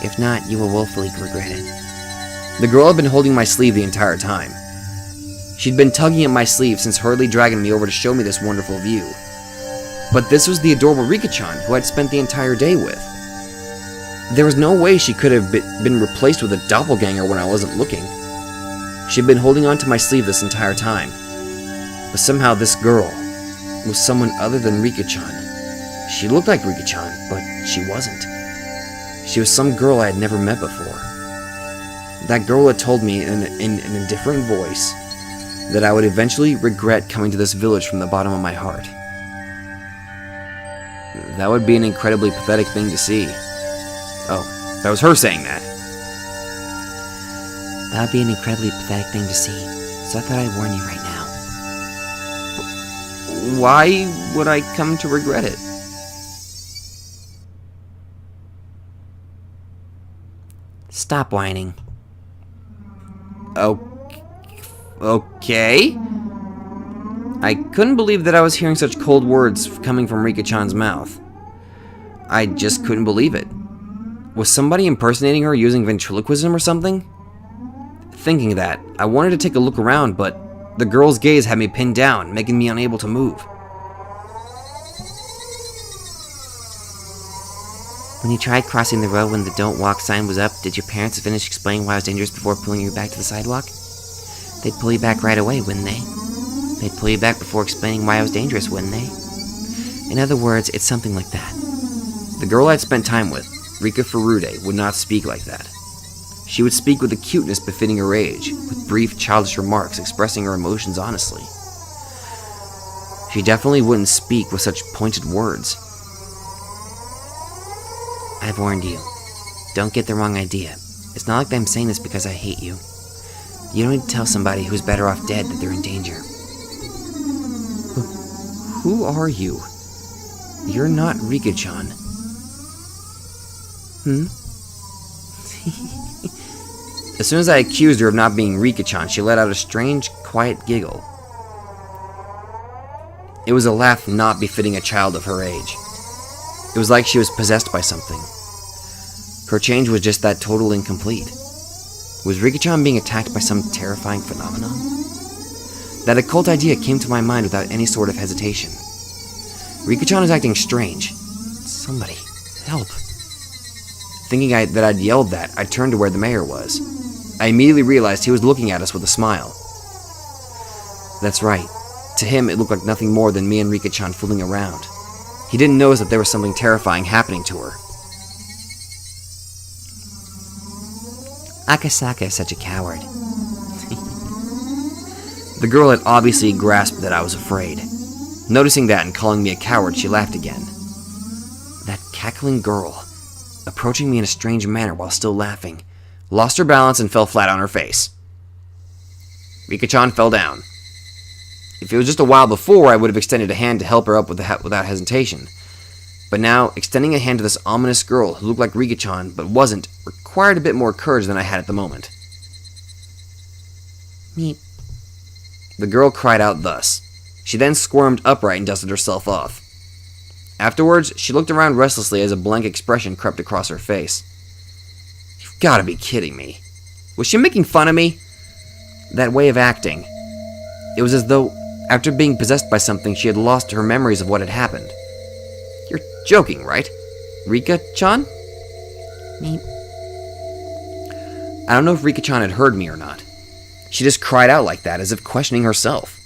If not, you will woefully regret it. The girl had been holding my sleeve the entire time. She'd been tugging at my sleeve since hurriedly dragging me over to show me this wonderful view. But this was the adorable Rika-chan who I'd spent the entire day with. There was no way she could have been replaced with a doppelganger when I wasn't looking. She'd been holding on to my sleeve this entire time. But somehow this girl was someone other than Rika-chan. She looked like Rika-chan, but she wasn't. She was some girl I had never met before. That girl had told me in a different voice that I would eventually regret coming to this village from the bottom of my heart. That would be an incredibly pathetic thing to see. Oh, that was her saying that. That would be an incredibly pathetic thing to see, so I thought I'd warn you right now. Why would I come to regret it? Stop whining. Okay. I couldn't believe that I was hearing such cold words coming from Rika-chan's mouth. I just couldn't believe it. Was somebody impersonating her using ventriloquism or something? Thinking that, I wanted to take a look around, but the girl's gaze had me pinned down, making me unable to move. When you tried crossing the road when the don't walk sign was up, did your parents finish explaining why it was dangerous before pulling you back to the sidewalk? They'd pull you back right away, wouldn't they? They'd pull you back before explaining why it was dangerous, wouldn't they? In other words, it's something like that. The girl I'd spent time with, Rika Furude, would not speak like that. She would speak with a cuteness befitting her age, with brief, childish remarks expressing her emotions honestly. She definitely wouldn't speak with such pointed words. I've warned you. Don't get the wrong idea. It's not like I'm saying this because I hate you. You don't need to tell somebody who's better off dead that they're in danger. Who are you? You're not Rika-chan. As soon as I accused her of not being Rika-chan, she let out a strange, quiet giggle. It was a laugh not befitting a child of her age. It was like she was possessed by something. Her change was just that total incomplete. Was Rika-chan being attacked by some terrifying phenomenon? That occult idea came to my mind without any sort of hesitation. Rika-chan is acting strange. Somebody, help. Thinking that I'd yelled that, I turned to where the mayor was. I immediately realized he was looking at us with a smile. That's right. To him, it looked like nothing more than me and Rika-chan fooling around. He didn't notice that there was something terrifying happening to her. Akasaka is such a coward. The girl had obviously grasped that I was afraid. Noticing that and calling me a coward, she laughed again. That cackling girl, approaching me in a strange manner while still laughing, lost her balance and fell flat on her face. Rika-chan fell down. If it was just a while before, I would have extended a hand to help her up without hesitation. But now, extending a hand to this ominous girl who looked like Rika-chan but wasn't, required a bit more courage than I had at the moment. Meep. The girl cried out thus. She then squirmed upright and dusted herself off. Afterwards, she looked around restlessly as a blank expression crept across her face. You've got to be kidding me. Was she making fun of me? That way of acting. It was as though, after being possessed by something, she had lost her memories of what had happened. You're joking, right? Rika-chan? Meep. I don't know if Rika-chan had heard me or not. She just cried out like that, as if questioning herself.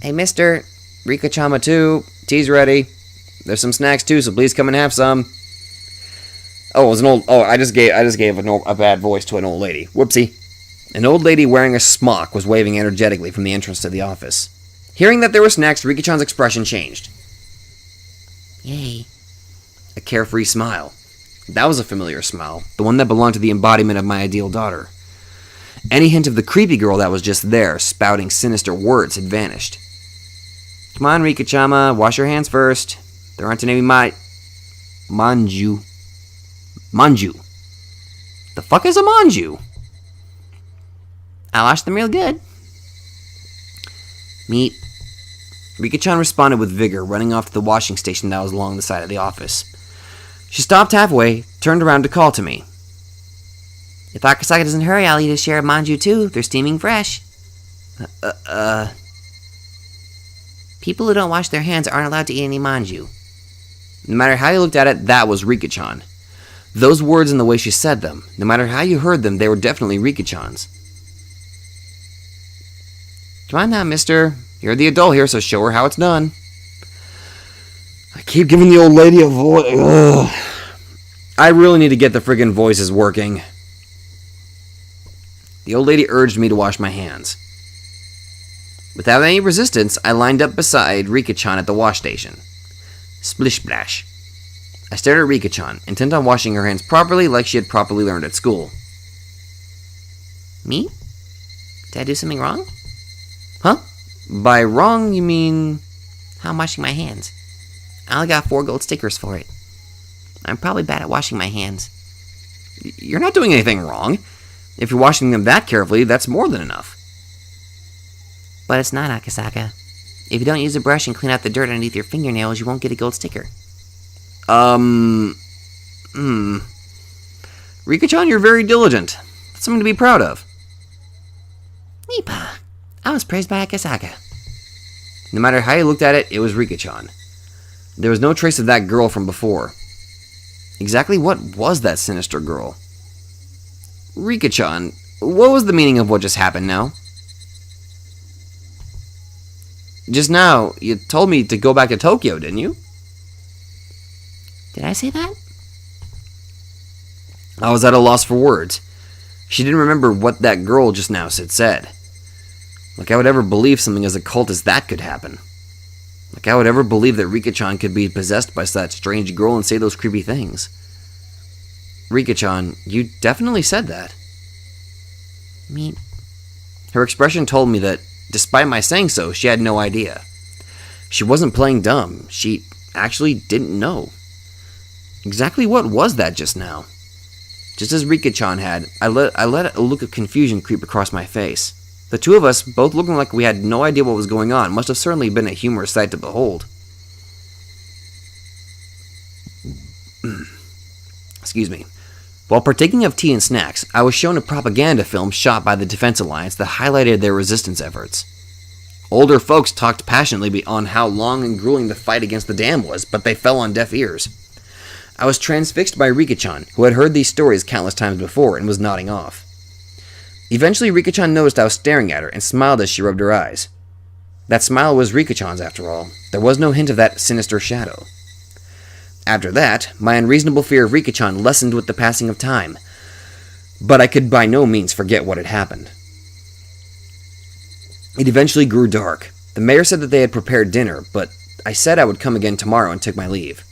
Hey, mister. Rika-chama too. Tea's ready. There's some snacks too, so please come and have some. Oh, it was an old... Oh, I just gave a bad voice to an old lady. Whoopsie. An old lady wearing a smock was waving energetically from the entrance to the office. Hearing that there were snacks, Rika-chan's expression changed. Yay. A carefree smile. That was a familiar smile, the one that belonged to the embodiment of my ideal daughter. Any hint of the creepy girl that was just there, spouting sinister words, had vanished. Come on, Rika-chama, wash your hands first. There aren't any manju. The fuck is a manju? I washed them real good. Meep. Rika-chan responded with vigor, running off to the washing station that was along the side of the office. She stopped halfway, turned around to call to me. If Akasaka doesn't hurry, I'll eat a share of manju too. They're steaming fresh. People who don't wash their hands aren't allowed to eat any manju. No matter how you looked at it, that was Rika-chan. Those words and the way she said them, no matter how you heard them, they were definitely Rika-chan's. Come on now, mister. You're the adult here, so show her how it's done. I keep giving the old lady a voice. Ugh. I really need to get the friggin' voices working. The old lady urged me to wash my hands. Without any resistance, I lined up beside Rika-chan at the wash station. Splish splash. I stared at Rika-chan, intent on washing her hands properly like she had properly learned at school. Me? Did I do something wrong? Huh? By wrong, you mean... How I'm washing my hands. I only got 4 gold stickers for it. I'm probably bad at washing my hands. You're not doing anything wrong. If you're washing them that carefully, that's more than enough. But it's not, Akasaka. If you don't use a brush and clean out the dirt underneath your fingernails, you won't get a gold sticker. Rika-chan, you're very diligent. That's something to be proud of. Nipa. I was praised by Akasaka. No matter how you looked at it, it was Rika-chan. There was no trace of that girl from before. Exactly what was that sinister girl? Rika-chan, what was the meaning of what just happened now? Just now, you told me to go back to Tokyo, didn't you? Did I say that? I was at a loss for words. She didn't remember what that girl just now had said. Like I would ever believe something as occult as that could happen. Like I would ever believe that Rika-chan could be possessed by that strange girl and say those creepy things. Rika-chan, you definitely said that. Me. Her expression told me that, despite my saying so, she had no idea. She wasn't playing dumb. She actually didn't know. Exactly what was that just now? Just as Rika-chan had, I let a look of confusion creep across my face. The two of us, both looking like we had no idea what was going on, must have certainly been a humorous sight to behold. Excuse me. While partaking of tea and snacks, I was shown a propaganda film shot by the Defense Alliance that highlighted their resistance efforts. Older folks talked passionately on how long and grueling the fight against the dam was, but they fell on deaf ears. I was transfixed by Rika-chan, who had heard these stories countless times before and was nodding off. Eventually, Rika-chan noticed I was staring at her and smiled as she rubbed her eyes. That smile was Rika-chan's after all. There was no hint of that sinister shadow. After that, my unreasonable fear of Rika-chan lessened with the passing of time, but I could by no means forget what had happened. It eventually grew dark. The mayor said that they had prepared dinner, but I said I would come again tomorrow and took my leave.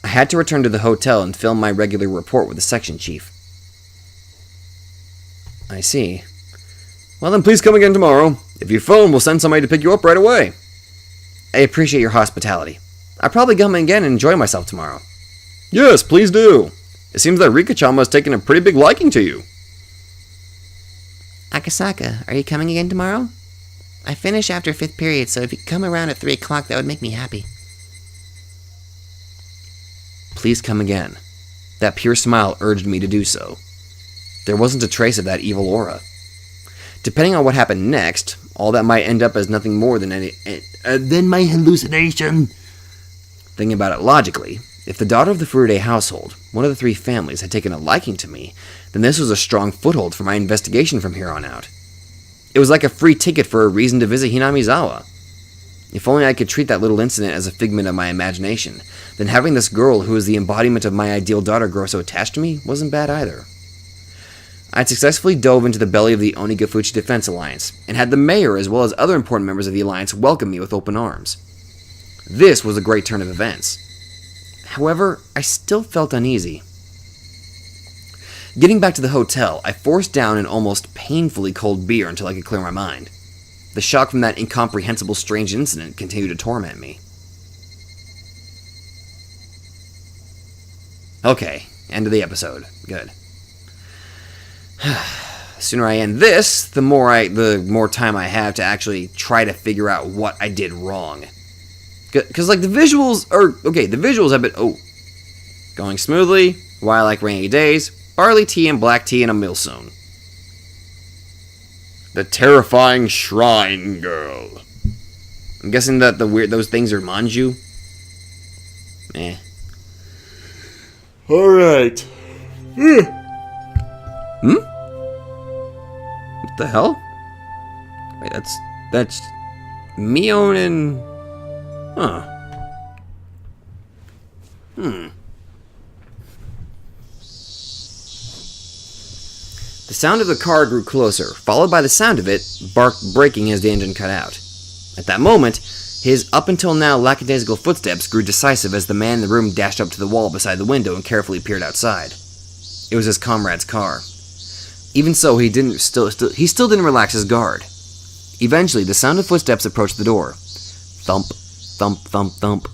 I had to return to the hotel and film my regular report with the section chief. I see. Well then, please come again tomorrow. If you phone, we'll send somebody to pick you up right away. I appreciate your hospitality. I'll probably come again and enjoy myself tomorrow. Yes, please do. It seems that Rika-chan has taken a pretty big liking to you. Akasaka, are you coming again tomorrow? I finish after 5th period, so if you could come around at 3 o'clock, that would make me happy. Please come again. That pure smile urged me to do so. There wasn't a trace of that evil aura. Depending on what happened next, all that might end up as nothing more than my hallucination. Thinking about it logically, if the daughter of the Furude household, one of the 3 families, had taken a liking to me, then this was a strong foothold for my investigation from here on out. It was like a free ticket for a reason to visit Hinamizawa. If only I could treat that little incident as a figment of my imagination, then having this girl who was the embodiment of my ideal daughter grow so attached to me wasn't bad either. I had successfully dove into the belly of the Onigafuchi Defense Alliance, and had the mayor as well as other important members of the alliance welcome me with open arms. This was a great turn of events. However, I still felt uneasy. Getting back to the hotel, I forced down an almost painfully cold beer until I could clear my mind. The shock from that incomprehensible strange incident continued to torment me. Okay, end of the episode. Good. The sooner I end this, the more time I have to actually try to figure out what I did wrong. Because, like, the visuals have been, going smoothly, why I like rainy days, barley tea and black tea in a millstone. The terrifying shrine girl. I'm guessing that those things are manju. Alright. What the hell? Wait, that's Mion and... Huh. The sound of the car grew closer, followed by the sound of it braking as the engine cut out. At that moment, his up until now lackadaisical footsteps grew decisive as the man in the room dashed up to the wall beside the window and carefully peered outside. It was his comrade's car. Even so, he still didn't relax his guard. Eventually, the sound of footsteps approached the door. Thump, thump, thump, thump.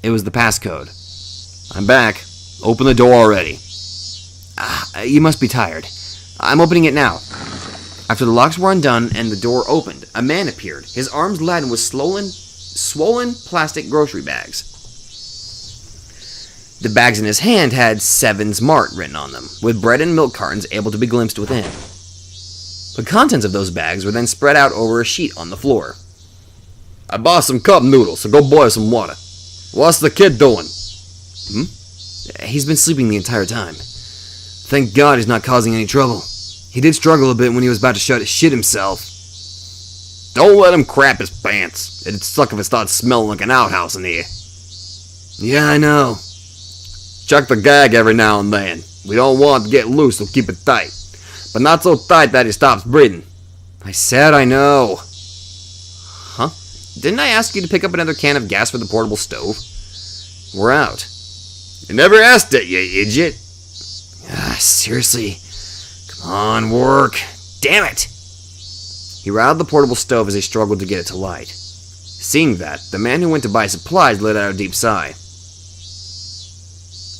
It was the passcode. I'm back. Open the door already. You must be tired. I'm opening it now. After the locks were undone and the door opened, a man appeared, his arms laden with swollen plastic grocery bags. The bags in his hand had Sevens Mart written on them, with bread and milk cartons able to be glimpsed within. The contents of those bags were then spread out over a sheet on the floor. I bought some cup noodles, so go boil some water. What's the kid doing? He's been sleeping the entire time. Thank God he's not causing any trouble. He did struggle a bit when he was about to shit himself. Don't let him crap his pants. It'd suck if it started smelling like an outhouse in here. Yeah, I know. Check the gag every now and then. We don't want it to get loose, so keep it tight. But not so tight that he stops breathing. I said I know. Huh? Didn't I ask you to pick up another can of gas for the portable stove? We're out. You never asked it, you idiot. Seriously. Come on, work. Damn it! He rattled the portable stove as he struggled to get it to light. Seeing that, the man who went to buy supplies let out a deep sigh.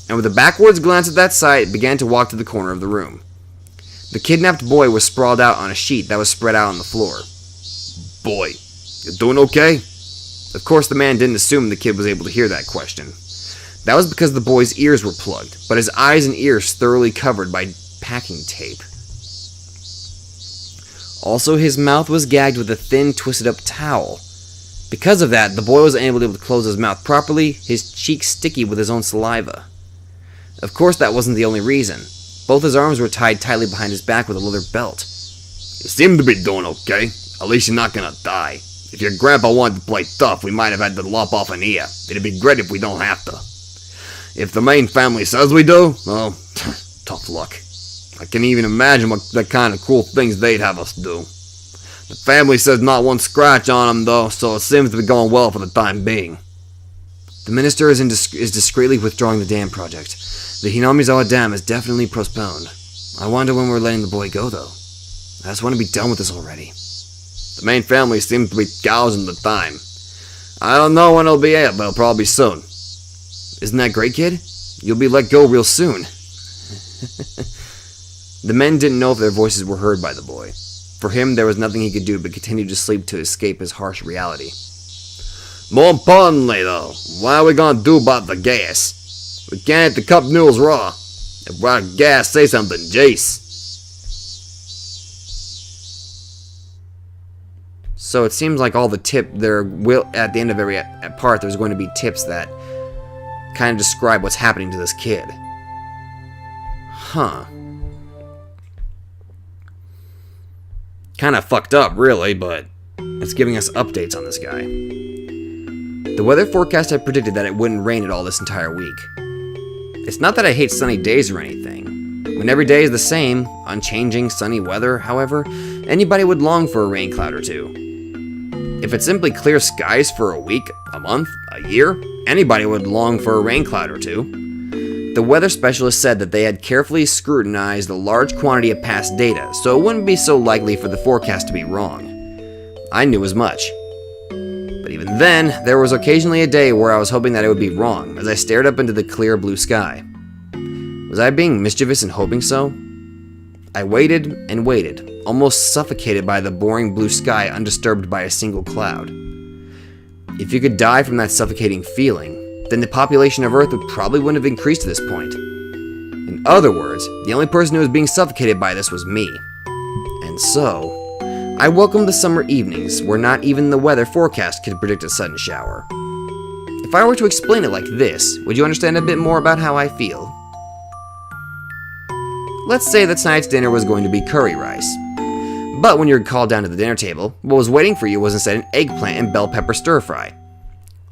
And with a backwards glance at that sight, began to walk to the corner of the room. The kidnapped boy was sprawled out on a sheet that was spread out on the floor. Boy, you doing okay? Of course, the man didn't assume the kid was able to hear that question. That was because the boy's ears were plugged, but his eyes and ears thoroughly covered by packing tape. Also, his mouth was gagged with a thin, twisted-up towel. Because of that, the boy was unable to close his mouth properly, his cheeks sticky with his own saliva. Of course, that wasn't the only reason. Both his arms were tied tightly behind his back with a leather belt. You seem to be doing okay. At least you're not gonna die. If your grandpa wanted to play tough, we might have had to lop off an ear. It'd be great if we don't have to. If the main family says we do, well, tough luck. I can even imagine what the kind of cool things they'd have us do. The family says not one scratch on them, though, so it seems to be going well for the time being. The minister is discreetly withdrawing the dam project. The Hinamizawa Dam is definitely postponed. I wonder when we're letting the boy go, though. I just want to be done with this already. The main family seems to be gouging the time. I don't know when it'll be at, but it'll probably be soon. Isn't that great, kid? You'll be let go real soon. The men didn't know if their voices were heard by the boy. For him, there was nothing he could do but continue to sleep to escape his harsh reality. More importantly, though, what are we gonna do about the gas? We can't eat the cup noodles raw. If we're out of gas, say something, Jace. So it seems like all the at the end of every part, there's going to be tips that kind of describe what's happening to this kid. Huh. Kind of fucked up, really, but it's giving us updates on this guy. The weather forecast had predicted that it wouldn't rain at all this entire week. It's not that I hate sunny days or anything. When every day is the same, unchanging, sunny weather, however, anybody would long for a rain cloud or two. If it's simply clear skies for a week, a month, a year, anybody would long for a rain cloud or two. The weather specialist said that they had carefully scrutinized a large quantity of past data, so it wouldn't be so likely for the forecast to be wrong. I knew as much. But even then, there was occasionally a day where I was hoping that it would be wrong, as I stared up into the clear blue sky. Was I being mischievous in hoping so? I waited and waited, almost suffocated by the boring blue sky undisturbed by a single cloud. If you could die from that suffocating feeling, then the population of Earth probably wouldn't have increased to this point. In other words, the only person who was being suffocated by this was me. And so, I welcomed the summer evenings where not even the weather forecast could predict a sudden shower. If I were to explain it like this, would you understand a bit more about how I feel? Let's say that tonight's dinner was going to be curry rice. But when you're called down to the dinner table, what was waiting for you was instead an eggplant and bell pepper stir fry.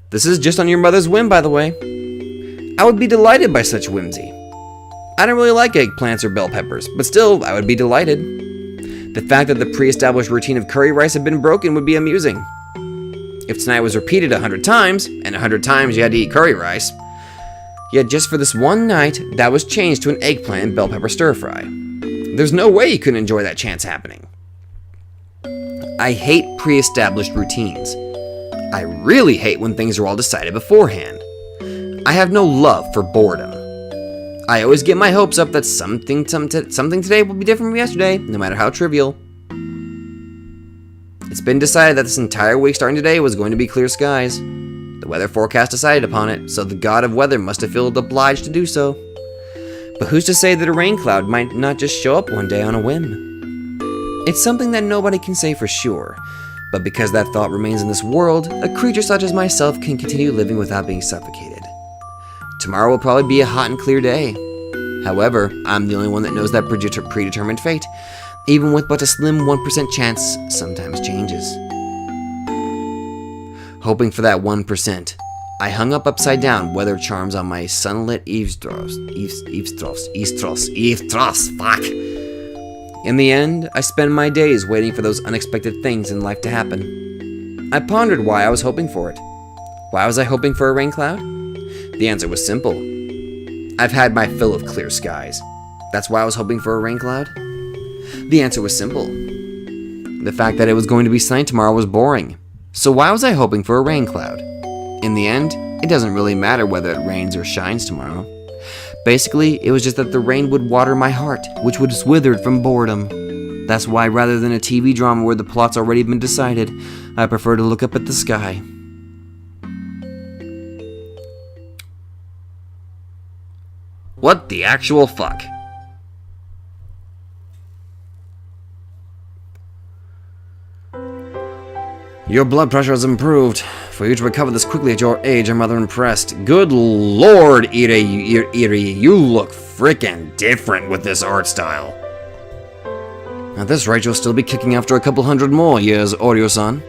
This is just on your mother's whim, by the way. I would be delighted by such whimsy. I don't really like eggplants or bell peppers, but still, I would be delighted. The fact that the pre-established routine of curry rice had been broken would be amusing. If tonight was repeated 100 times, and 100 times you had to eat curry rice, yet just for this one night, that was changed to an eggplant and bell pepper stir fry. There's no way you couldn't enjoy that chance happening. I hate pre-established routines. I really hate when things are all decided beforehand. I have no love for boredom. I always get my hopes up that something today will be different from yesterday, no matter how trivial. It's been decided that this entire week starting today was going to be clear skies. The weather forecast decided upon it, so the god of weather must have felt obliged to do so. But who's to say that a rain cloud might not just show up one day on a whim? It's something that nobody can say for sure, but because that thought remains in this world, a creature such as myself can continue living without being suffocated. Tomorrow will probably be a hot and clear day. However, I'm the only one that knows that predetermined fate, even with but a slim 1% chance, sometimes changes. Hoping for that 1%, I hung up upside down weather charms on my sunlit eaves troughs, fuck. In the end, I spend my days waiting for those unexpected things in life to happen. I pondered why I was hoping for it. Why was I hoping for a rain cloud? The answer was simple. I've had my fill of clear skies. That's why I was hoping for a rain cloud? The answer was simple. The fact that it was going to be sunny tomorrow was boring. So why was I hoping for a rain cloud? In the end, it doesn't really matter whether it rains or shines tomorrow. Basically, it was just that the rain would water my heart, which was withered from boredom. That's why rather than a TV drama where the plot's already been decided, I prefer to look up at the sky. What the actual fuck? Your blood pressure has improved. For you to recover this quickly at your age, I'm rather impressed. Good lord, Iri, you look frickin' different with this art style. At this rate, you'll still be kicking after a couple hundred more years, Oryu-san.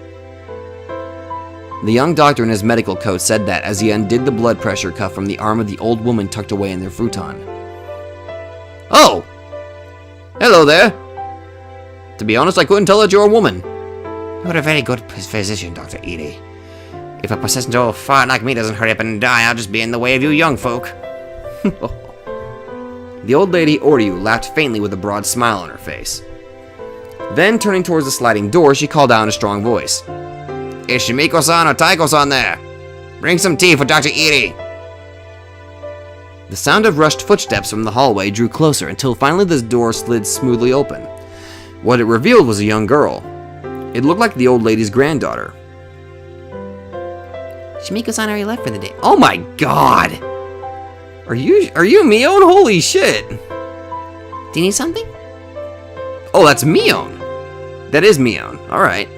The young doctor in his medical coat said that as he undid the blood pressure cuff from the arm of the old woman tucked away in their futon. Oh! Hello there! To be honest, I couldn't tell that you're a woman. You're a very good physician, Dr. Edie. If a persistent old fart like me doesn't hurry up and die, I'll just be in the way of you young folk. The old lady Oryu laughed faintly with a broad smile on her face. Then, turning towards the sliding door, she called out in a strong voice. Is Shimiko-san or Taiko-san there? Bring some tea for Dr. Edie. The sound of rushed footsteps from the hallway drew closer until finally the door slid smoothly open. What it revealed was a young girl. It looked like the old lady's granddaughter. Shimiko-san already left for the day. Oh my god! Are you Mion? Holy shit! Do you need something? Oh, that's Mion! That is Mion. Alright.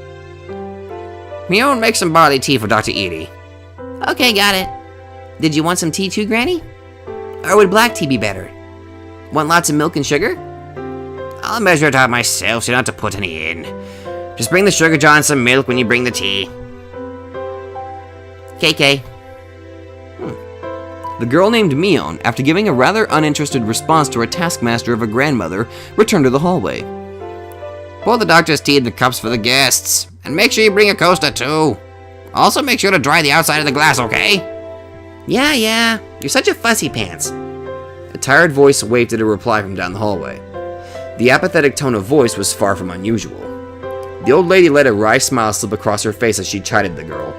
Mion, make some barley tea for Dr. Edie. Okay, got it. Did you want some tea too, Granny? Or would black tea be better? Want lots of milk and sugar? I'll measure it out myself so you don't have to put any in. Just bring the sugar jar and some milk when you bring the tea. KK. The girl named Mion, after giving a rather uninterested response to her taskmaster of a grandmother, returned to the hallway. Pour the doctor's tea in the cups for the guests. And make sure you bring a coaster too. Also make sure to dry the outside of the glass, okay? Yeah. You're such a fussy pants. A tired voice waved at a reply from down the hallway. The apathetic tone of voice was far from unusual. The old lady let a wry smile slip across her face as she chided the girl.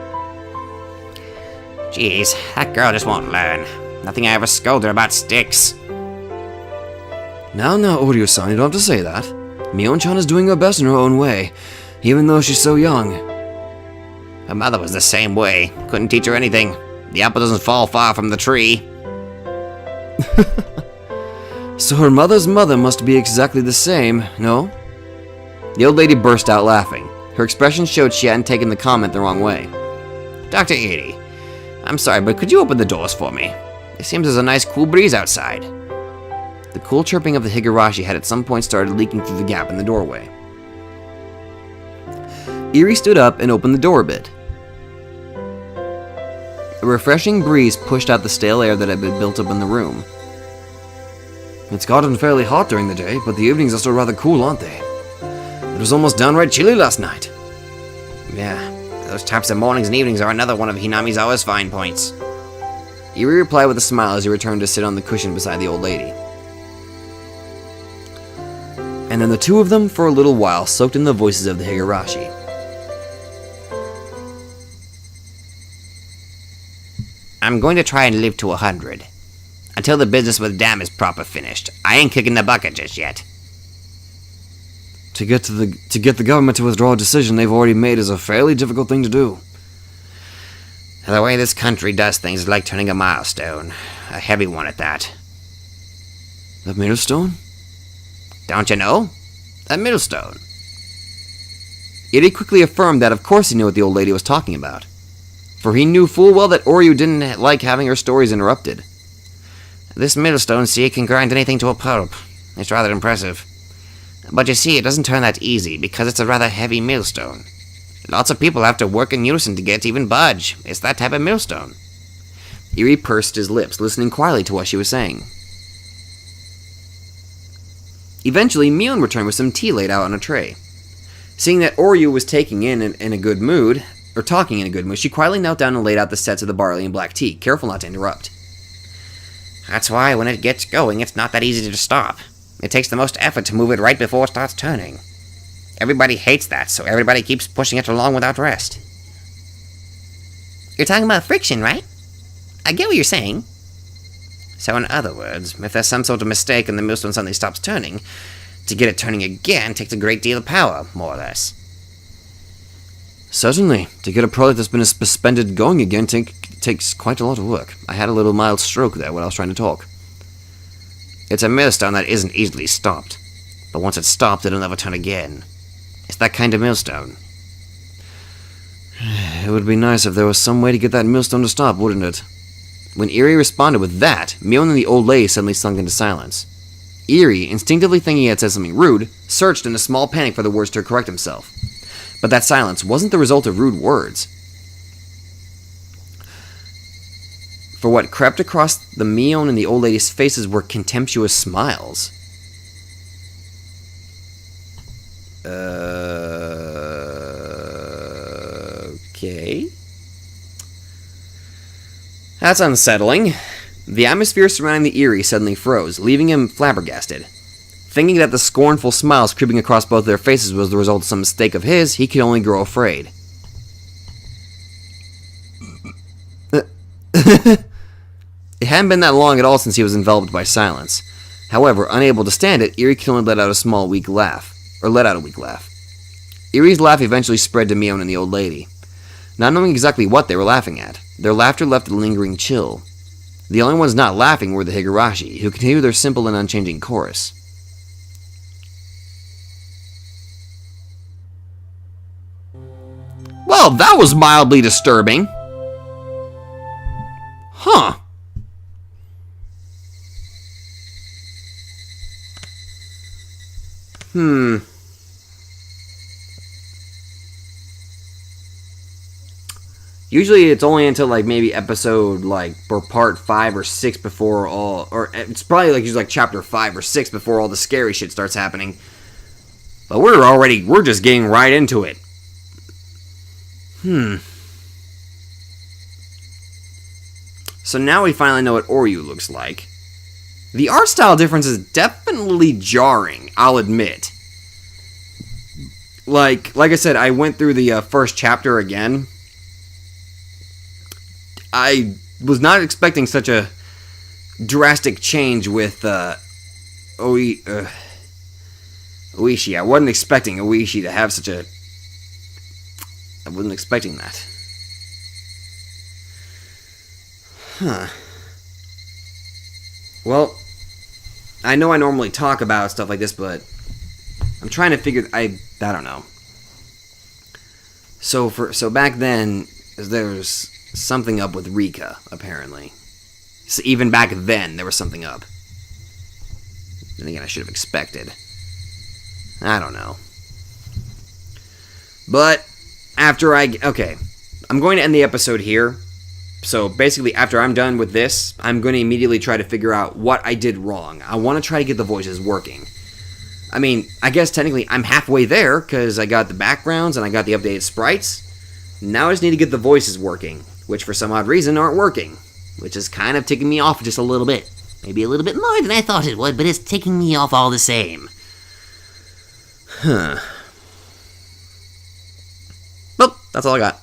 Jeez, that girl just won't learn. Nothing I ever scold her about sticks. Now, Oryu-san, you don't have to say that. Mion-chan is doing her best in her own way, even though she's so young. Her mother was the same way. Couldn't teach her anything. The apple doesn't fall far from the tree. So her mother's mother must be exactly the same, no? The old lady burst out laughing. Her expression showed she hadn't taken the comment the wrong way. Dr. Edie, I'm sorry, but could you open the doors for me? It seems there's a nice cool breeze outside. The cool chirping of the Higurashi had at some point started leaking through the gap in the doorway. Eri stood up and opened the door a bit. A refreshing breeze pushed out the stale air that had been built up in the room. It's gotten fairly hot during the day, but the evenings are still rather cool, aren't they? It was almost downright chilly last night. Yeah, those types of mornings and evenings are another one of Hinamizawa's fine points. Eri replied with a smile as he returned to sit on the cushion beside the old lady. And then the two of them, for a little while, soaked in the voices of the Higurashi. I'm going to try and live to 100. Until the business with Dam is proper finished. I ain't kicking the bucket just yet. To get the government to withdraw a decision they've already made is a fairly difficult thing to do. The way this country does things is like turning a milestone. A heavy one at that. The millstone? Don't you know? A millstone. Eri quickly affirmed that of course he knew what the old lady was talking about. For he knew full well that Oryu didn't like having her stories interrupted. This millstone, see, can grind anything to a pulp. It's rather impressive. But you see, it doesn't turn that easy, because it's a rather heavy millstone. Lots of people have to work in unison to get it to even budge. It's that type of millstone. Eri pursed his lips, listening quietly to what she was saying. Eventually, Mion returned with some tea laid out on a tray. Seeing that Oryu was talking in a good mood, she quietly knelt down and laid out the sets of the barley and black tea, careful not to interrupt. That's why when it gets going, it's not that easy to stop. It takes the most effort to move it right before it starts turning. Everybody hates that, so everybody keeps pushing it along without rest. You're talking about friction, right? I get what you're saying. So in other words, if there's some sort of mistake and the millstone suddenly stops turning, to get it turning again takes a great deal of power, more or less. Certainly. To get a product that's been suspended going again takes quite a lot of work. I had a little mild stroke there when I was trying to talk. It's a millstone that isn't easily stopped. But once it's stopped, it'll never turn again. It's that kind of millstone. It would be nice if there was some way to get that millstone to stop, wouldn't it? When Eri responded with that, Mion and the old lady suddenly sunk into silence. Eerie, instinctively thinking he had said something rude, searched in a small panic for the words to correct himself. But that silence wasn't the result of rude words. For what crept across the Mion and the old lady's faces were contemptuous smiles. Okay. That's unsettling. The atmosphere surrounding the Eerie suddenly froze, leaving him flabbergasted. Thinking that the scornful smiles creeping across both their faces was the result of some mistake of his, he could only grow afraid. It hadn't been that long at all since he was enveloped by silence. However, unable to stand it, Eerie could only let out a weak laugh. Eerie's laugh eventually spread to Mion and the old lady. Not knowing exactly what they were laughing at, their laughter left a lingering chill. The only ones not laughing were the Higurashi, who continued their simple and unchanging chorus. Well, that was mildly disturbing. Huh. Usually it's only until like maybe episode or part 5 or 6 before or it's probably usually chapter 5 or 6 before all the scary shit starts happening. But we're just getting right into it. So now we finally know what Oryu looks like. The art style difference is definitely jarring, I'll admit. Like I said, I went through the first chapter again. I was not expecting such a drastic change with Oishi. I wasn't expecting Oishi to have such a... I wasn't expecting that. Well, I know I normally talk about stuff like this, but I'm trying to figure... I don't know. So back then, there was something up with Rika, apparently. So even back then, there was something up. Then again, I should have expected. I don't know. But, okay. I'm going to end the episode here. So, basically, after I'm done with this, I'm going to immediately try to figure out what I did wrong. I want to try to get the voices working. I mean, I guess technically I'm halfway there, because I got the backgrounds and I got the updated sprites. Now I just need to get the voices working, which for some odd reason aren't working. Which is kind of ticking me off just a little bit. Maybe a little bit more than I thought it would, but it's ticking me off all the same. Well, that's all I got.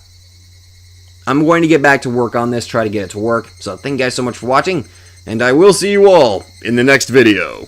I'm going to get back to work on this, try to get it to work. So thank you guys so much for watching, and I will see you all in the next video.